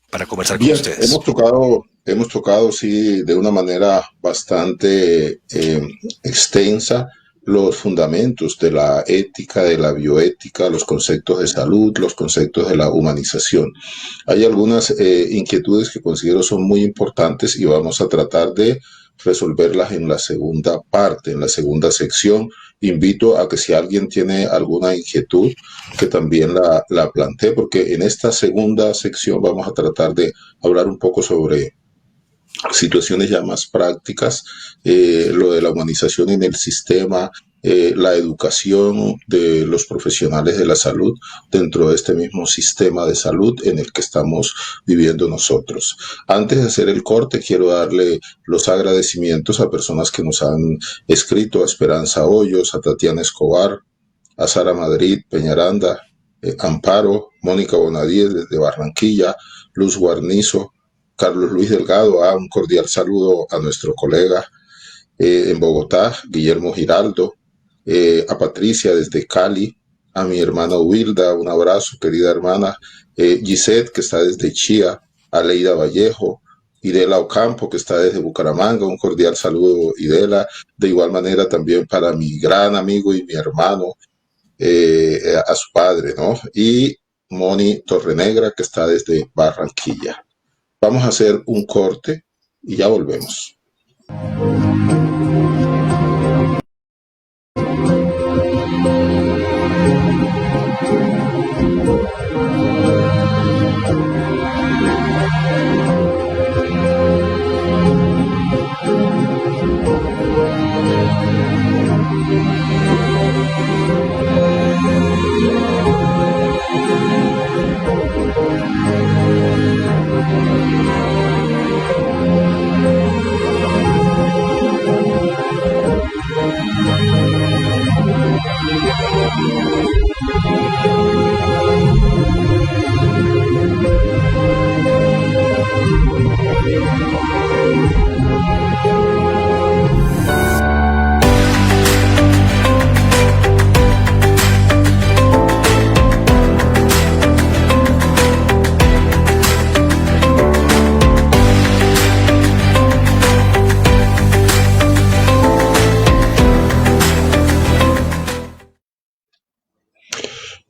para conversar con ustedes. Hemos tocado, sí, de una manera bastante extensa los fundamentos de la ética, de la bioética, los conceptos de salud, los conceptos de la humanización. Hay algunas inquietudes que considero son muy importantes y vamos a tratar de resolverlas en la segunda parte, en la segunda sección. Invito a que si alguien tiene alguna inquietud, que también la plantee, porque en esta segunda sección vamos a tratar de hablar un poco sobre situaciones ya más prácticas, lo de la humanización en el sistema, la educación de los profesionales de la salud dentro de este mismo sistema de salud en el que estamos viviendo nosotros. Antes de hacer el corte, quiero darle los agradecimientos a personas que nos han escrito, a Esperanza Hoyos, a Tatiana Escobar, a Sara Madrid, Peñaranda, Amparo, Mónica Bonadíez desde Barranquilla, Luz Guarnizo, Carlos Luis Delgado, un cordial saludo a nuestro colega en Bogotá, Guillermo Giraldo, a Patricia desde Cali, a mi hermana Wilda, un abrazo, querida hermana, Gisette, que está desde Chía, a Leida Vallejo, Idela Ocampo, que está desde Bucaramanga, un cordial saludo, Idela, de igual manera también para mi gran amigo y mi hermano, a su padre, ¿no? Y Moni Torrenegra, que está desde Barranquilla. Vamos a hacer un corte y ya volvemos.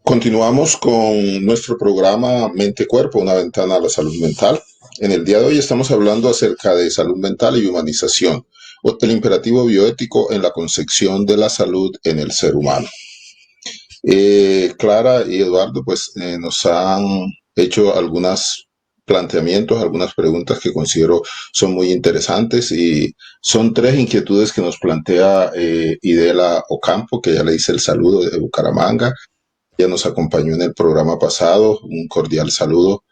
Continuamos con nuestro programa Mente Cuerpo, una ventana a la salud mental. En el día de hoy estamos hablando acerca de salud mental y humanización, o el imperativo bioético en la concepción de la salud en el ser humano. Clara y Eduardo pues nos han hecho algunas planteamientos, algunas preguntas que considero son muy interesantes y son tres inquietudes que nos plantea Idela Ocampo, que ya le hice el saludo desde Bucaramanga. Ella nos acompañó en el programa pasado, un cordial saludo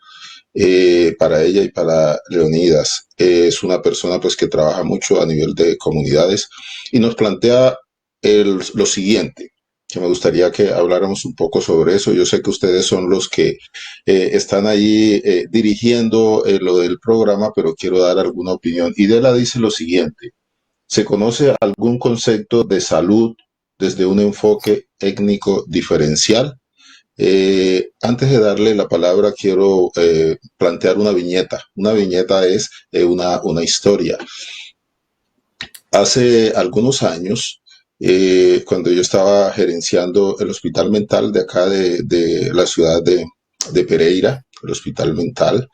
para ella y para Leonidas. Es una persona pues que trabaja mucho a nivel de comunidades y nos plantea lo siguiente, que me gustaría que habláramos un poco sobre eso. Yo sé que ustedes son los que están ahí dirigiendo lo del programa, pero quiero dar alguna opinión. Idela dice lo siguiente: ¿se conoce algún concepto de salud desde un enfoque étnico diferencial? Antes de darle la palabra, quiero plantear una viñeta. Una viñeta es una historia. Hace algunos años, cuando yo estaba gerenciando el hospital mental de acá de la ciudad de Pereira, el hospital mental,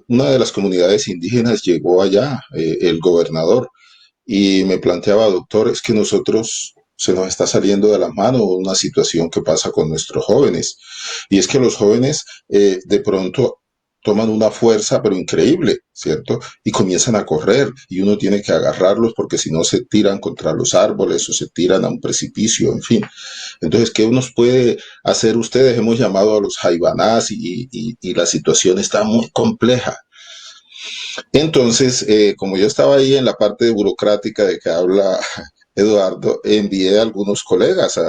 una de las comunidades indígenas llegó allá, el gobernador, y me planteaba, doctor, es que nosotros se nos está saliendo de las manos una situación que pasa con nuestros jóvenes. Y es que los jóvenes de pronto toman una fuerza, pero increíble, ¿cierto? Y comienzan a correr y uno tiene que agarrarlos porque si no se tiran contra los árboles o se tiran a un precipicio, en fin. Entonces, ¿qué nos puede hacer ustedes? Hemos llamado a los jaibanás y la situación está muy compleja. Entonces, como yo estaba ahí en la parte burocrática de que habla Eduardo, envié a algunos colegas,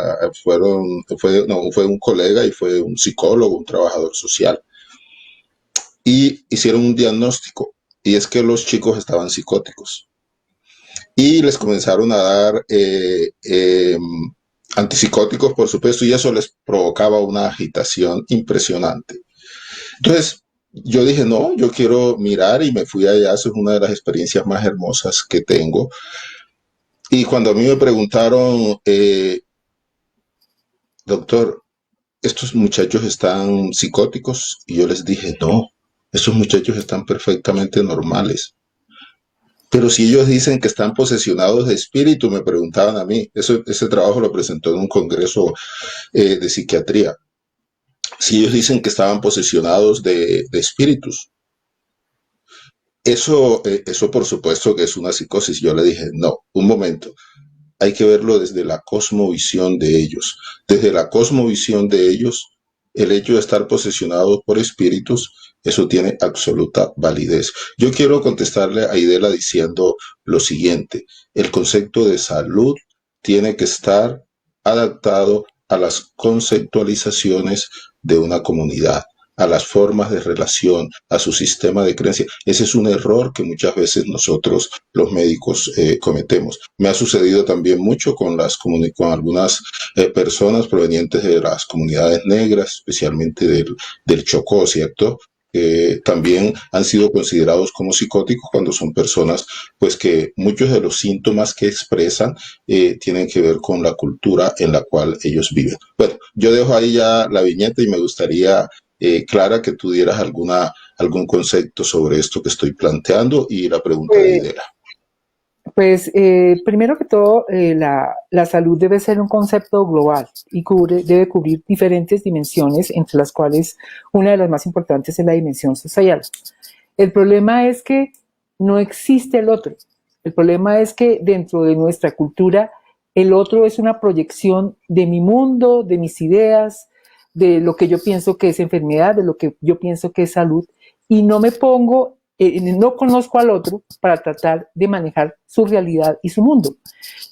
fue un colega y fue un psicólogo, un trabajador social, y hicieron un diagnóstico, y es que los chicos estaban psicóticos, y les comenzaron a dar antipsicóticos, por supuesto, y eso les provocaba una agitación impresionante. Entonces, yo dije, no, yo quiero mirar y me fui allá, eso es una de las experiencias más hermosas que tengo. Y cuando a mí me preguntaron, doctor, ¿estos muchachos están psicóticos? Y yo les dije, no, estos muchachos están perfectamente normales. Pero si ellos dicen que están posesionados de espíritu, me preguntaban a mí, ese trabajo lo presentó en un congreso de psiquiatría. Si ellos dicen que estaban posesionados de espíritus, eso por supuesto que es una psicosis. Yo le dije, no, un momento, hay que verlo desde la cosmovisión de ellos. Desde la cosmovisión de ellos, el hecho de estar posesionados por espíritus, eso tiene absoluta validez. Yo quiero contestarle a Idela diciendo lo siguiente: el concepto de salud tiene que estar adaptado a las conceptualizaciones de una comunidad, a las formas de relación, a su sistema de creencia. Ese es un error que muchas veces nosotros, los médicos, cometemos. Me ha sucedido también mucho con algunas personas provenientes de las comunidades negras, especialmente del Chocó, ¿cierto? También han sido considerados como psicóticos cuando son personas, pues que muchos de los síntomas que expresan tienen que ver con la cultura en la cual ellos viven. Bueno, yo dejo ahí ya la viñeta y me gustaría, Clara, que tú dieras algún concepto sobre esto que estoy planteando y la pregunta de Idela. Pues primero que todo, la salud debe ser un concepto global y debe cubrir diferentes dimensiones, entre las cuales una de las más importantes es la dimensión social. El problema es que no existe el otro. El problema es que dentro de nuestra cultura el otro es una proyección de mi mundo, de mis ideas, de lo que yo pienso que es enfermedad, de lo que yo pienso que es salud, y no me pongo, no conozco al otro para tratar de manejar su realidad y su mundo.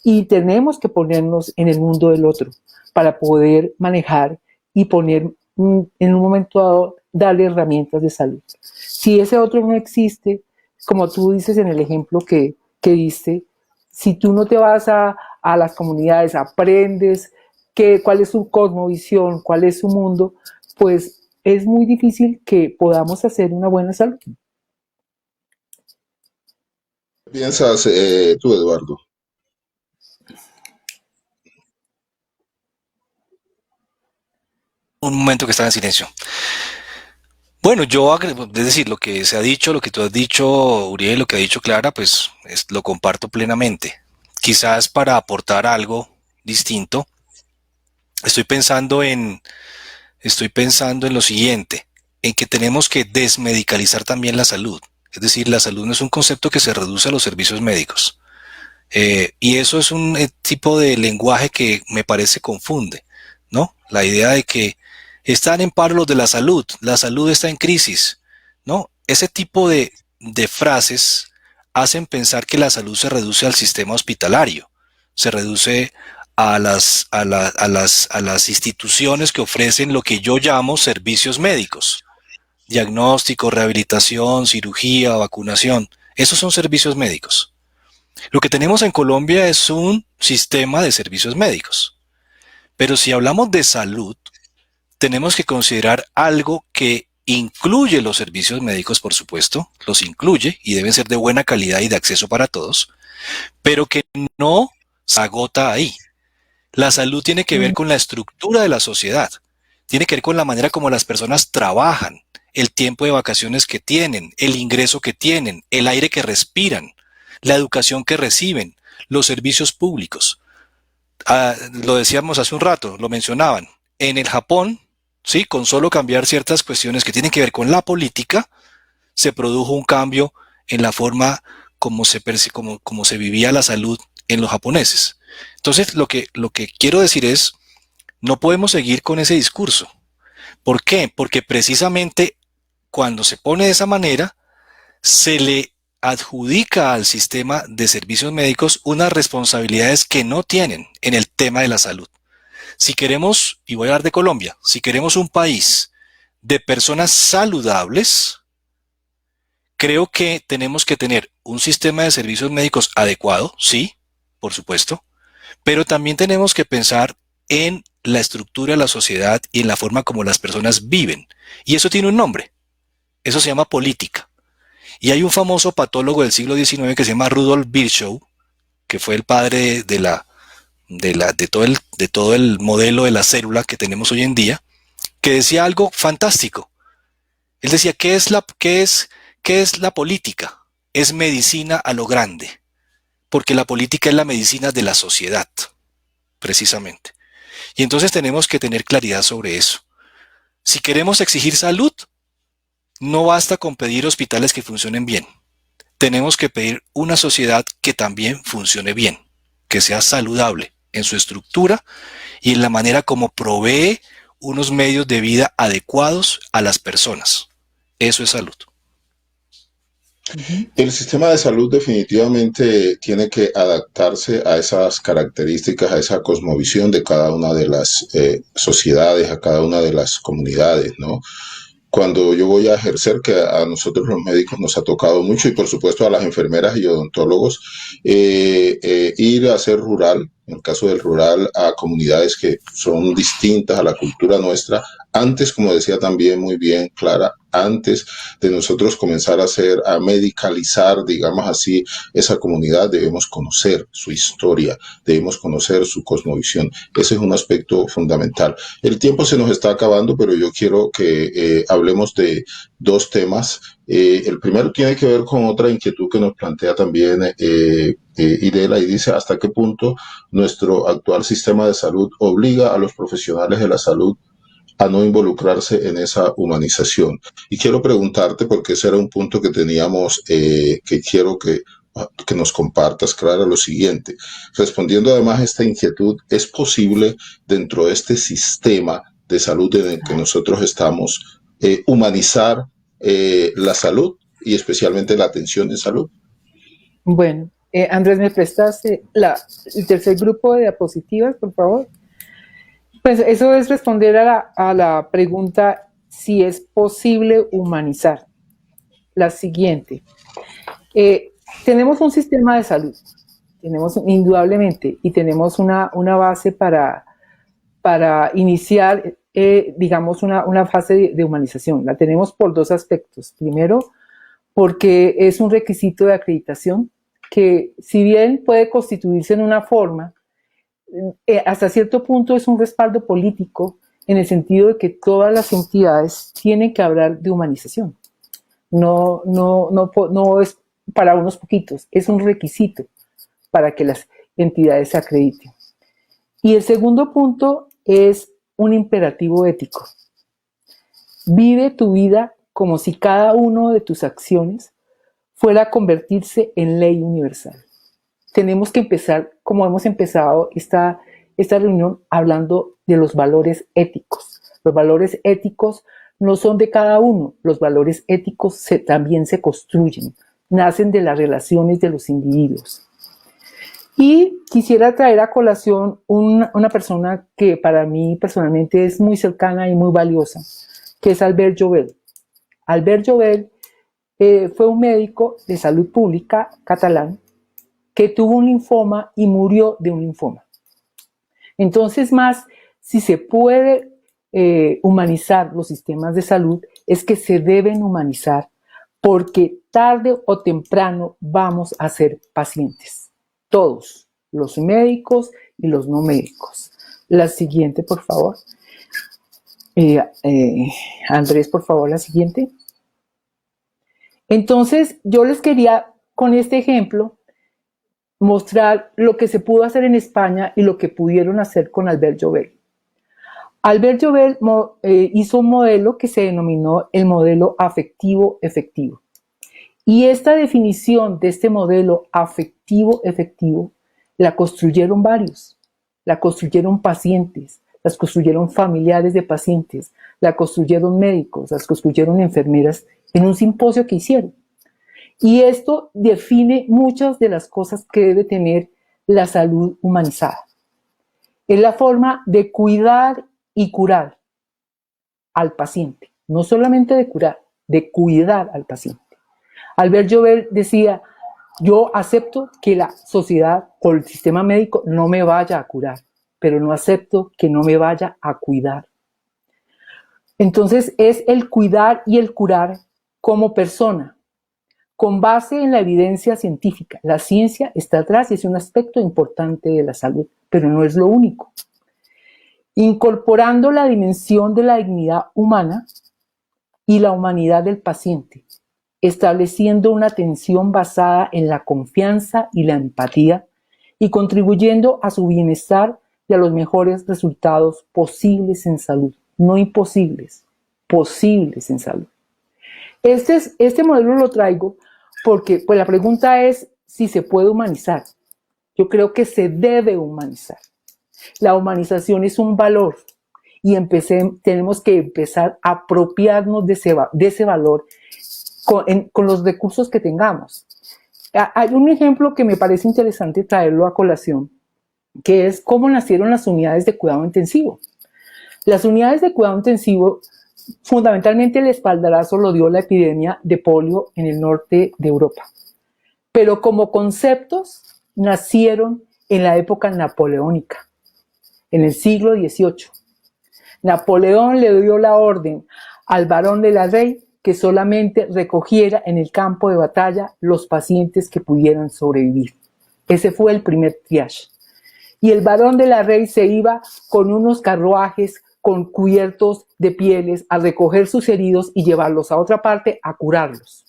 Y tenemos que ponernos en el mundo del otro para poder manejar y poner en un momento dado, darle herramientas de salud. Si ese otro no existe, como tú dices en el ejemplo que diste, si tú no te vas a las comunidades, aprendes cuál es su cosmovisión, cuál es su mundo, pues es muy difícil que podamos hacer una buena salud. ¿Qué piensas tú, Eduardo? Un momento que estaba en silencio. Bueno, es decir, lo que se ha dicho, lo que tú has dicho, Uriel, lo que ha dicho Clara, pues lo comparto plenamente. Quizás para aportar algo distinto, estoy pensando en lo siguiente. en que tenemos que desmedicalizar también la salud. Es decir, la salud no es un concepto que se reduce a los servicios médicos. Y eso es un tipo de lenguaje que me parece confunde, ¿no? La idea de que están en paro los de la salud está en crisis, ¿no? Ese tipo de frases hacen pensar que la salud se reduce al sistema hospitalario, se reduce a las instituciones que ofrecen lo que yo llamo servicios médicos, diagnóstico, rehabilitación, cirugía, vacunación. Esos son servicios médicos. Lo que tenemos en Colombia es un sistema de servicios médicos. Pero si hablamos de salud, tenemos que considerar algo que incluye los servicios médicos, por supuesto, los incluye y deben ser de buena calidad y de acceso para todos, pero que no se agota ahí. La salud tiene que ver con la estructura de la sociedad, tiene que ver con la manera como las personas trabajan, el tiempo de vacaciones que tienen, el ingreso que tienen, el aire que respiran, la educación que reciben, los servicios públicos. Lo decíamos hace un rato, lo mencionaban. En el Japón, sí, con solo cambiar ciertas cuestiones que tienen que ver con la política, se produjo un cambio en la forma como se vivía la salud en los japoneses. Entonces, lo que quiero decir es, no podemos seguir con ese discurso. ¿Por qué? Porque precisamente cuando se pone de esa manera, se le adjudica al sistema de servicios médicos unas responsabilidades que no tienen en el tema de la salud. Si queremos, y voy a hablar de Colombia, si queremos un país de personas saludables, creo que tenemos que tener un sistema de servicios médicos adecuado, sí, por supuesto, pero también tenemos que pensar en la estructura de la sociedad y en la forma como las personas viven. Y eso tiene un nombre, eso se llama política. Y hay un famoso patólogo del siglo XIX que se llama Rudolf Virchow, que fue el padre de todo el modelo de la célula que tenemos hoy en día, que decía algo fantástico. Él decía, qué es la política? Es medicina a lo grande, porque la política es la medicina de la sociedad, precisamente. Y entonces tenemos que tener claridad sobre eso. Si queremos exigir salud, no basta con pedir hospitales que funcionen bien. Tenemos que pedir una sociedad que también funcione bien, que sea saludable en su estructura y en la manera como provee unos medios de vida adecuados a las personas. Eso es salud. El sistema de salud definitivamente tiene que adaptarse a esas características, a esa cosmovisión de cada una de las sociedades, a cada una de las comunidades, ¿no? Cuando yo voy a ejercer, que a nosotros los médicos nos ha tocado mucho y por supuesto a las enfermeras y odontólogos, ir a hacer rural, en el caso del rural, a comunidades que son distintas a la cultura nuestra, antes, como decía también muy bien Clara, antes de nosotros comenzar a medicalizar, digamos así, esa comunidad, debemos conocer su historia, debemos conocer su cosmovisión. Ese es un aspecto fundamental. El tiempo se nos está acabando, pero yo quiero que hablemos de 2 temas. El primero tiene que ver con otra inquietud que nos plantea también Irela, y dice hasta qué punto nuestro actual sistema de salud obliga a los profesionales de la salud a no involucrarse en esa humanización. Y quiero preguntarte, porque ese era un punto que teníamos, que quiero que nos compartas, Clara, lo siguiente. Respondiendo además a esta inquietud, ¿es posible dentro de este sistema de salud en el que nosotros estamos humanizar la salud y especialmente la atención en salud? Bueno, Andrés, ¿me prestas el tercer grupo de diapositivas, por favor? Pues eso es responder a la pregunta si es posible humanizar. La siguiente. Tenemos un sistema de salud, tenemos indudablemente, y tenemos una base para iniciar, digamos, una fase de humanización. La tenemos por 2 aspectos. Primero, porque es un requisito de acreditación que, si bien puede constituirse en una forma, hasta cierto punto es un respaldo político en el sentido de que todas las entidades tienen que hablar de humanización. No es para unos poquitos, es un requisito para que las entidades se acrediten. Y el segundo punto es un imperativo ético. Vive tu vida como si cada una de tus acciones fuera a convertirse en ley universal. Tenemos que empezar, como hemos empezado esta reunión, hablando de los valores éticos. Los valores éticos no son de cada uno, los valores éticos también se construyen, nacen de las relaciones de los individuos. Y quisiera traer a colación una persona que para mí personalmente es muy cercana y muy valiosa, que es Albert Joubert. Albert Joubert fue un médico de salud pública catalán que tuvo un linfoma y murió de un linfoma. Entonces, más si se puede humanizar los sistemas de salud, es que se deben humanizar, porque tarde o temprano vamos a ser pacientes. Todos, los médicos y los no médicos. La siguiente, por favor. Andrés, por favor, la siguiente. Entonces, yo les quería, con este ejemplo, mostrar lo que se pudo hacer en España y lo que pudieron hacer con Albert Joubert. Albert Joubert hizo un modelo que se denominó el modelo afectivo-efectivo. Y esta definición de este modelo afectivo-efectivo la construyeron varios. La construyeron pacientes, las construyeron familiares de pacientes, la construyeron médicos, las construyeron enfermeras en un simposio que hicieron. Y esto define muchas de las cosas que debe tener la salud humanizada. Es la forma de cuidar y curar al paciente. No solamente de curar, de cuidar al paciente. Albert Joubert decía, yo acepto que la sociedad o el sistema médico no me vaya a curar, pero no acepto que no me vaya a cuidar. Entonces es el cuidar y el curar como persona, con base en la evidencia científica. La ciencia está atrás y es un aspecto importante de la salud, pero no es lo único. Incorporando la dimensión de la dignidad humana y la humanidad del paciente, estableciendo una atención basada en la confianza y la empatía y contribuyendo a su bienestar y a los mejores resultados posibles en salud, no imposibles, posibles en salud. Este modelo lo traigo porque pues, la pregunta es si se puede humanizar. Yo creo que se debe humanizar. La humanización es un valor y tenemos que empezar a apropiarnos de ese valor con los recursos que tengamos. Hay un ejemplo que me parece interesante traerlo a colación, que es cómo nacieron las unidades de cuidado intensivo. Las unidades de cuidado intensivo, fundamentalmente el espaldarazo lo dio la epidemia de polio en el norte de Europa. Pero como conceptos nacieron en la época napoleónica, en el siglo XVIII. Napoleón le dio la orden al barón de la Rey que solamente recogiera en el campo de batalla los pacientes que pudieran sobrevivir. Ese fue el primer triage. Y el barón de la Rey se iba con unos carruajes con cubiertos de pieles a recoger sus heridos y llevarlos a otra parte a curarlos.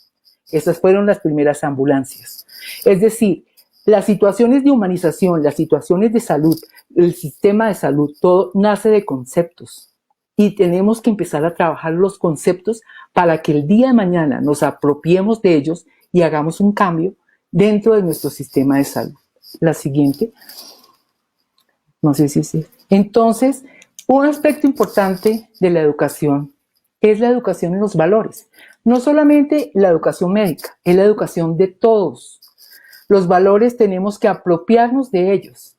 Esas fueron las primeras ambulancias. Es decir, las situaciones de humanización, las situaciones de salud, el sistema de salud, todo nace de conceptos. Y tenemos que empezar a trabajar los conceptos para que el día de mañana nos apropiemos de ellos y hagamos un cambio dentro de nuestro sistema de salud. La siguiente. No sé si sí. Entonces, un aspecto importante de la educación es la educación en los valores. No solamente la educación médica, es la educación de todos. Los valores tenemos que apropiarnos de ellos.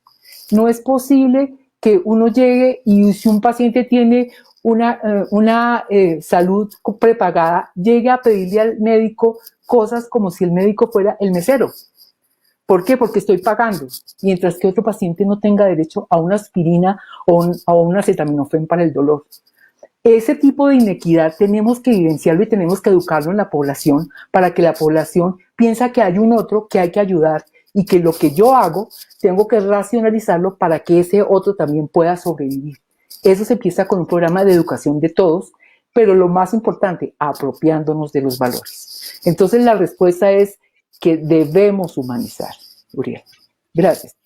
No es posible que uno llegue y si un paciente tiene una salud prepagada, llegue a pedirle al médico cosas como si el médico fuera el mesero. ¿Por qué? Porque estoy pagando, mientras que otro paciente no tenga derecho a una aspirina o a un acetaminofén para el dolor. Ese tipo de inequidad tenemos que vivenciarlo y tenemos que educarlo en la población para que la población piense que hay un otro que hay que ayudar y que lo que yo hago tengo que racionalizarlo para que ese otro también pueda sobrevivir. Eso se empieza con un programa de educación de todos, pero lo más importante, apropiándonos de los valores. Entonces la respuesta es que debemos humanizar, Uriel. Gracias.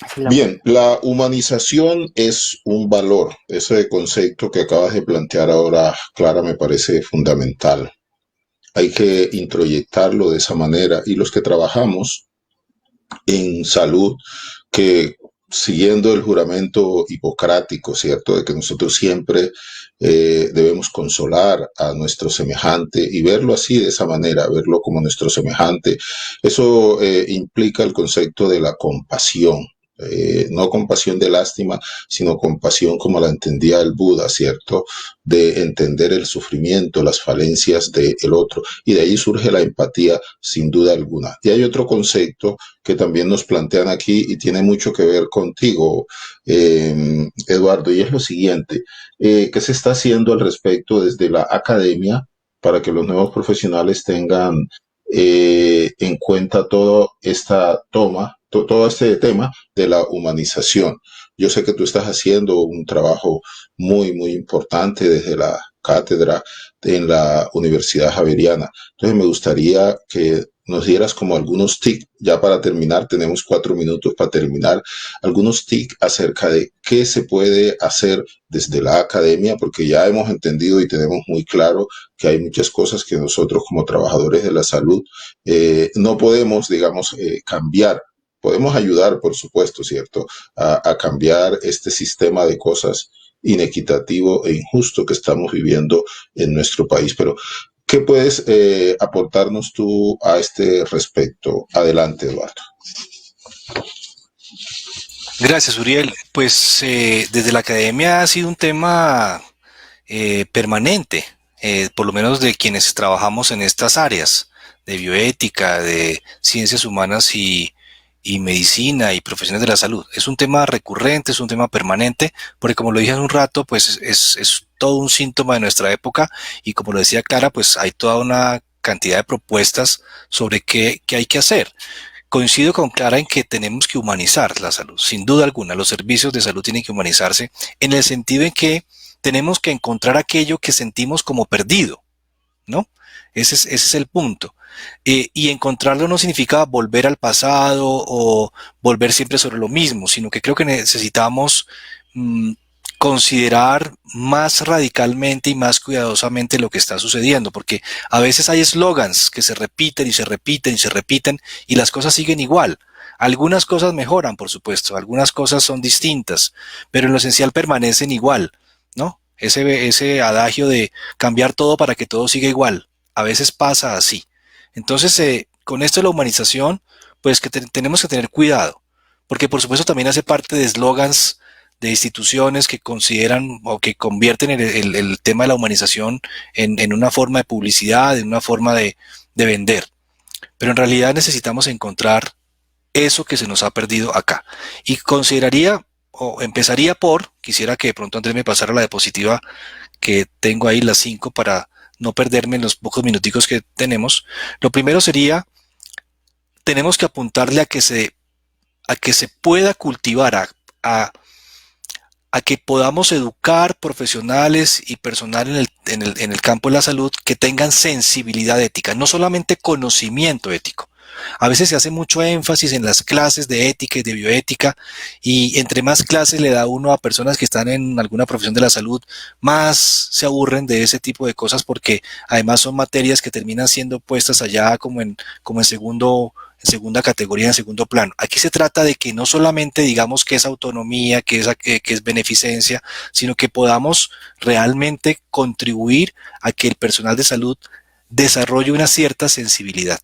Esa es la Bien, la humanización es un valor. Ese concepto que acabas de plantear ahora, Clara, me parece fundamental. Hay que introyectarlo de esa manera y los que trabajamos en salud, que siguiendo el juramento hipocrático, ¿cierto? De que nosotros siempre debemos consolar a nuestro semejante y verlo así, de esa manera, verlo como nuestro semejante. Eso implica el concepto de la compasión. No compasión de lástima, sino compasión como la entendía el Buda, ¿cierto? De entender el sufrimiento, las falencias del otro. Y de ahí surge la empatía, sin duda alguna. Y hay otro concepto que también nos plantean aquí y tiene mucho que ver contigo, Eduardo, y es lo siguiente, ¿qué se está haciendo al respecto desde la academia para que los nuevos profesionales tengan en cuenta todo este tema de la humanización? Yo sé que tú estás haciendo un trabajo muy, muy importante desde la cátedra en la Universidad Javeriana. Entonces me gustaría que nos dieras como algunos tips, ya para terminar, tenemos 4 minutos para terminar, algunos tips acerca de qué se puede hacer desde la academia, porque ya hemos entendido y tenemos muy claro que hay muchas cosas que nosotros como trabajadores de la salud no podemos, digamos, cambiar. Podemos ayudar, por supuesto, ¿cierto?, a cambiar este sistema de cosas inequitativo e injusto que estamos viviendo en nuestro país. Pero ¿qué puedes aportarnos tú a este respecto? Adelante, Eduardo. Gracias, Uriel. Pues desde la academia ha sido un tema permanente, por lo menos de quienes trabajamos en estas áreas de bioética, de ciencias humanas y medicina y profesiones de la salud. Es un tema recurrente, es un tema permanente, porque como lo dije hace un rato, pues es todo un síntoma de nuestra época y como lo decía Clara, pues hay toda una cantidad de propuestas sobre qué hay que hacer. Coincido con Clara en que tenemos que humanizar la salud, sin duda alguna. Los servicios de salud tienen que humanizarse en el sentido en que tenemos que encontrar aquello que sentimos como perdido, ¿no? Ese es el punto. Y encontrarlo no significa volver al pasado o volver siempre sobre lo mismo, sino que creo que necesitamos mm, considerar más radicalmente y más cuidadosamente lo que está sucediendo, porque a veces hay eslogans que se repiten y se repiten y se repiten y las cosas siguen igual. Algunas cosas mejoran, por supuesto, algunas cosas son distintas, pero en lo esencial permanecen igual, ¿no? Ese adagio de cambiar todo para que todo siga igual, a veces pasa así. Entonces, con esto de la humanización, pues que tenemos que tener cuidado, porque por supuesto también hace parte de eslogans de instituciones que consideran o que convierten el tema de la humanización en una forma de publicidad, en una forma de vender. Pero en realidad necesitamos encontrar eso que se nos ha perdido acá. Y consideraría, o empezaría por, quisiera que de pronto Andrés me pasara la diapositiva que tengo ahí, las 5, para no perderme en los pocos minuticos que tenemos. Lo primero sería, tenemos que apuntarle a que se pueda cultivar, a que podamos educar profesionales y personal en el campo de la salud que tengan sensibilidad ética, no solamente conocimiento ético. A veces se hace mucho énfasis en las clases de ética y de bioética y entre más clases le da uno a personas que están en alguna profesión de la salud, más se aburren de ese tipo de cosas porque además son materias que terminan siendo puestas allá como en segunda categoría, en segundo plano. Aquí se trata de que no solamente digamos que es autonomía, que es beneficencia, sino que podamos realmente contribuir a que el personal de salud desarrolle una cierta sensibilidad.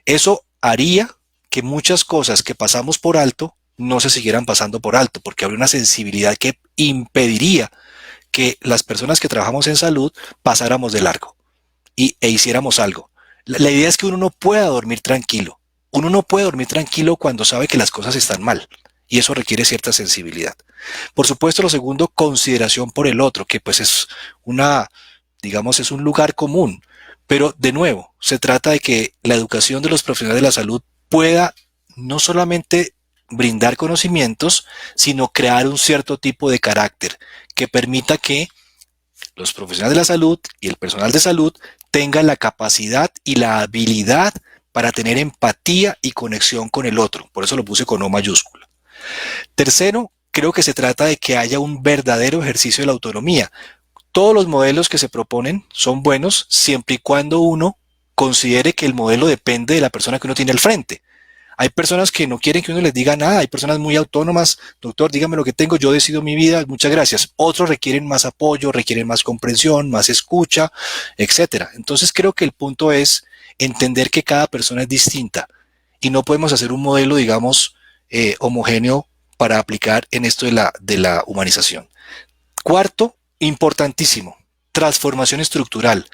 Eso haría que muchas cosas que pasamos por alto no se siguieran pasando por alto, porque habría una sensibilidad que impediría que las personas que trabajamos en salud pasáramos de largo e hiciéramos algo. La idea es que uno no pueda dormir tranquilo. Uno no puede dormir tranquilo cuando sabe que las cosas están mal. Y eso requiere cierta sensibilidad. Por supuesto, lo segundo, consideración por el otro, que pues es digamos, es un lugar común. Pero de nuevo, se trata de que la educación de los profesionales de la salud pueda no solamente brindar conocimientos, sino crear un cierto tipo de carácter que permita que los profesionales de la salud y el personal de salud tengan la capacidad y la habilidad para tener empatía y conexión con el otro. Por eso lo puse con O mayúscula. Tercero, creo que se trata de que haya un verdadero ejercicio de la autonomía. Todos los modelos que se proponen son buenos siempre y cuando uno considere que el modelo depende de la persona que uno tiene al frente. Hay personas que no quieren que uno les diga nada, hay personas muy autónomas, doctor, dígame lo que tengo, yo decido mi vida, muchas gracias. Otros requieren más apoyo, requieren más comprensión, más escucha, etcétera. Entonces creo que el punto es entender que cada persona es distinta y no podemos hacer un modelo, digamos, homogéneo para aplicar en esto de la humanización. Cuarto, importantísimo, transformación estructural.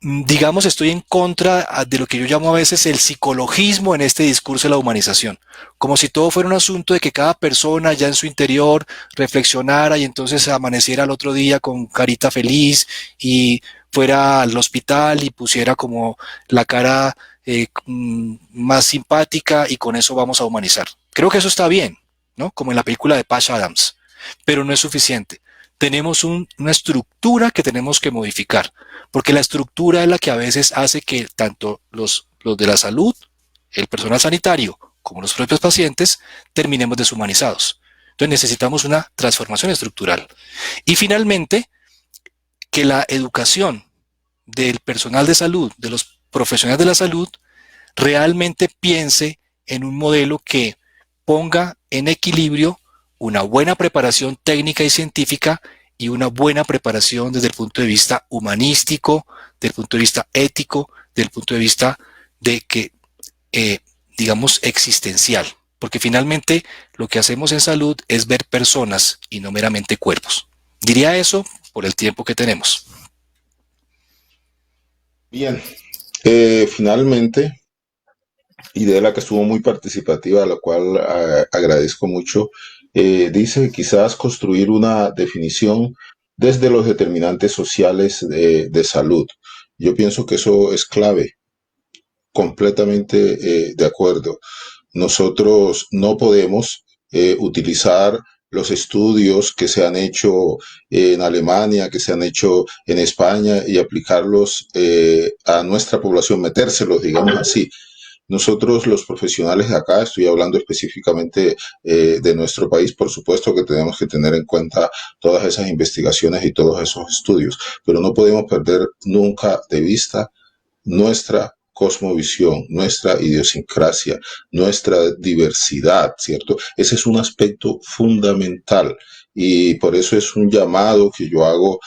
Digamos, estoy en contra de lo que yo llamo a veces el psicologismo en este discurso de la humanización, como si todo fuera un asunto de que cada persona ya en su interior reflexionara y entonces amaneciera al otro día con carita feliz y fuera al hospital y pusiera como la cara más simpática y con eso vamos a humanizar. Creo que eso está bien, ¿no? Como en la película de Patch Adams, pero no es suficiente. Tenemos una estructura que tenemos que modificar, porque la estructura es la que a veces hace que tanto los de la salud, el personal sanitario, como los propios pacientes, terminemos deshumanizados. Entonces necesitamos una transformación estructural. Y finalmente, que la educación del personal de salud, de los profesionales de la salud, realmente piense en un modelo que ponga en equilibrio una buena preparación técnica y científica y una buena preparación desde el punto de vista humanístico, desde el punto de vista ético, desde el punto de vista de que, digamos, existencial. Porque finalmente lo que hacemos en salud es ver personas y no meramente cuerpos. Diría eso por el tiempo que tenemos. Bien, finalmente, Idela, que estuvo muy participativa, a la cual agradezco mucho, dice quizás construir una definición desde los determinantes sociales de salud. Yo pienso que eso es clave, completamente de acuerdo. Nosotros no podemos utilizar los estudios que se han hecho en Alemania, que se han hecho en España y aplicarlos a nuestra población, metérselos, digamos así. Nosotros los profesionales de acá, estoy hablando específicamente de nuestro país, por supuesto que tenemos que tener en cuenta todas esas investigaciones y todos esos estudios, pero no podemos perder nunca de vista nuestra cosmovisión, nuestra idiosincrasia, nuestra diversidad, ¿cierto? Ese es un aspecto fundamental y por eso es un llamado que yo hago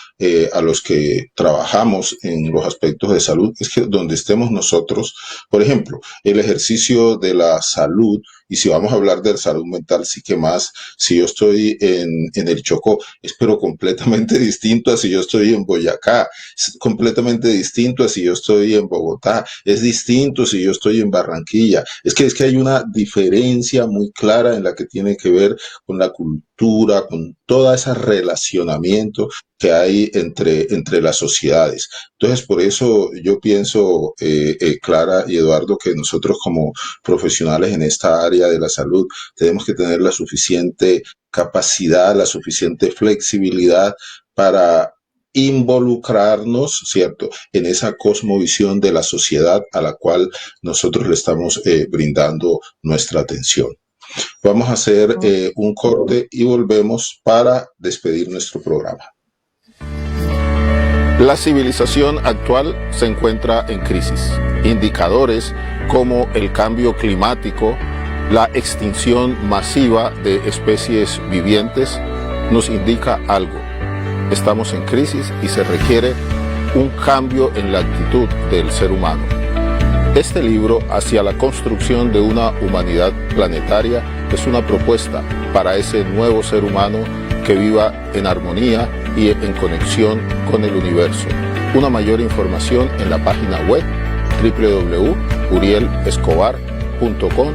a los que trabajamos en los aspectos de salud, es que donde estemos nosotros, por ejemplo, el ejercicio de la salud, y si vamos a hablar de salud mental, sí que más, si yo estoy en el Chocó, es pero completamente distinto a si yo estoy en Boyacá, es completamente distinto a si yo estoy en Bogotá, es distinto si yo estoy en Barranquilla, es que hay una diferencia muy clara en la que tiene que ver con la cultura, con todo ese relacionamiento que hay entre las sociedades. Entonces, por eso yo pienso, Clara y Eduardo, que nosotros como profesionales en esta área de la salud tenemos que tener la suficiente capacidad, la suficiente flexibilidad para involucrarnos, ¿cierto?, en esa cosmovisión de la sociedad a la cual nosotros le estamos brindando nuestra atención. Vamos a hacer un corte y volvemos para despedir nuestro programa. La civilización actual se encuentra en crisis. Indicadores como el cambio climático, la extinción masiva de especies vivientes nos indica algo. Estamos en crisis y se requiere un cambio en la actitud del ser humano. Este libro, Hacia la construcción de una humanidad planetaria, es una propuesta para ese nuevo ser humano que viva en armonía y en conexión con el universo. Una mayor información en la página web www.urielescobar.com.co.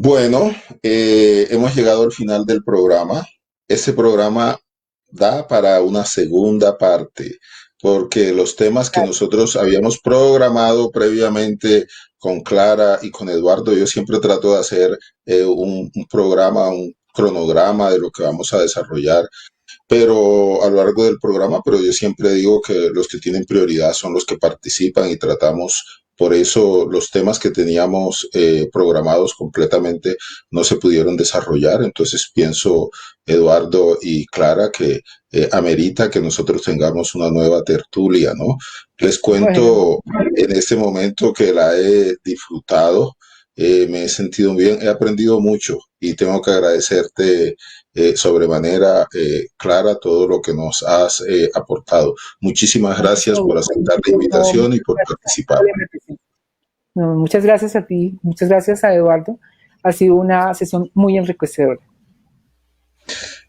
Bueno, hemos llegado al final del programa. este programa da para una segunda parte, porque los temas que nosotros habíamos programado previamente con Clara y con Eduardo, yo siempre trato de hacer un programa, un cronograma de lo que vamos a desarrollar pero a lo largo del programa, pero yo siempre digo que los que tienen prioridad son los que participan y tratamos, por eso los temas que teníamos programados completamente no se pudieron desarrollar, entonces pienso, Eduardo y Clara, que amerita que nosotros tengamos una nueva tertulia, ¿no? Les Bueno, cuento en este momento que la he disfrutado, me he sentido bien, he aprendido mucho y tengo que agradecerte sobremanera clara todo lo que nos has aportado. Muchísimas con gracias mucho por gusto. aceptar la No, invitación y por participar. no, muchas gracias a ti, muchas gracias a Eduardo. Ha sido una sesión muy enriquecedora.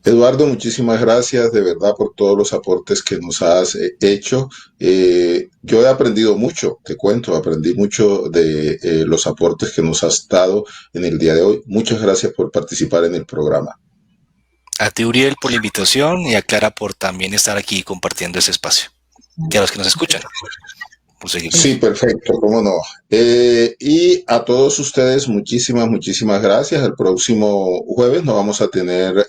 Eduardo, muchísimas gracias de verdad por todos los aportes que nos has hecho. Yo he aprendido mucho, te cuento, aprendí mucho de los aportes que nos has dado en el día de hoy. Muchas gracias por participar en el programa. A ti, Uriel, por la invitación y a Clara por también estar aquí compartiendo ese espacio. Y a los que nos escuchan, por seguir. Sí, perfecto, cómo no. Y a todos ustedes, muchísimas gracias. El próximo jueves no vamos a tener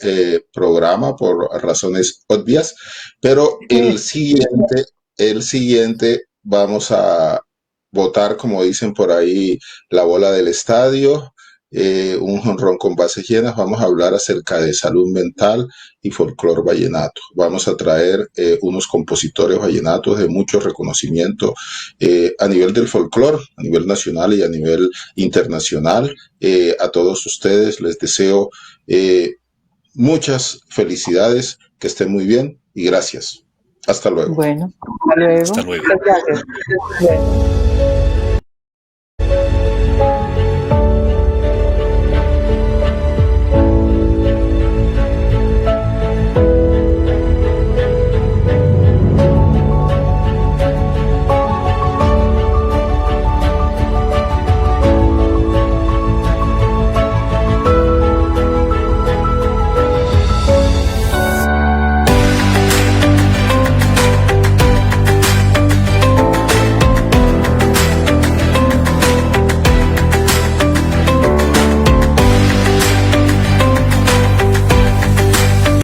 programa por razones obvias, pero el siguiente vamos a votar, como dicen por ahí, la bola del estadio, un jonrón con bases llenas. Vamos a hablar acerca de salud mental y folclor vallenato. Vamos a traer unos compositores vallenatos de mucho reconocimiento a nivel del folclore, a nivel nacional y a nivel internacional. A todos ustedes les deseo muchas felicidades, que estén muy bien y gracias. Hasta luego. Bueno, hasta luego. Hasta luego. Muchas gracias. Bueno.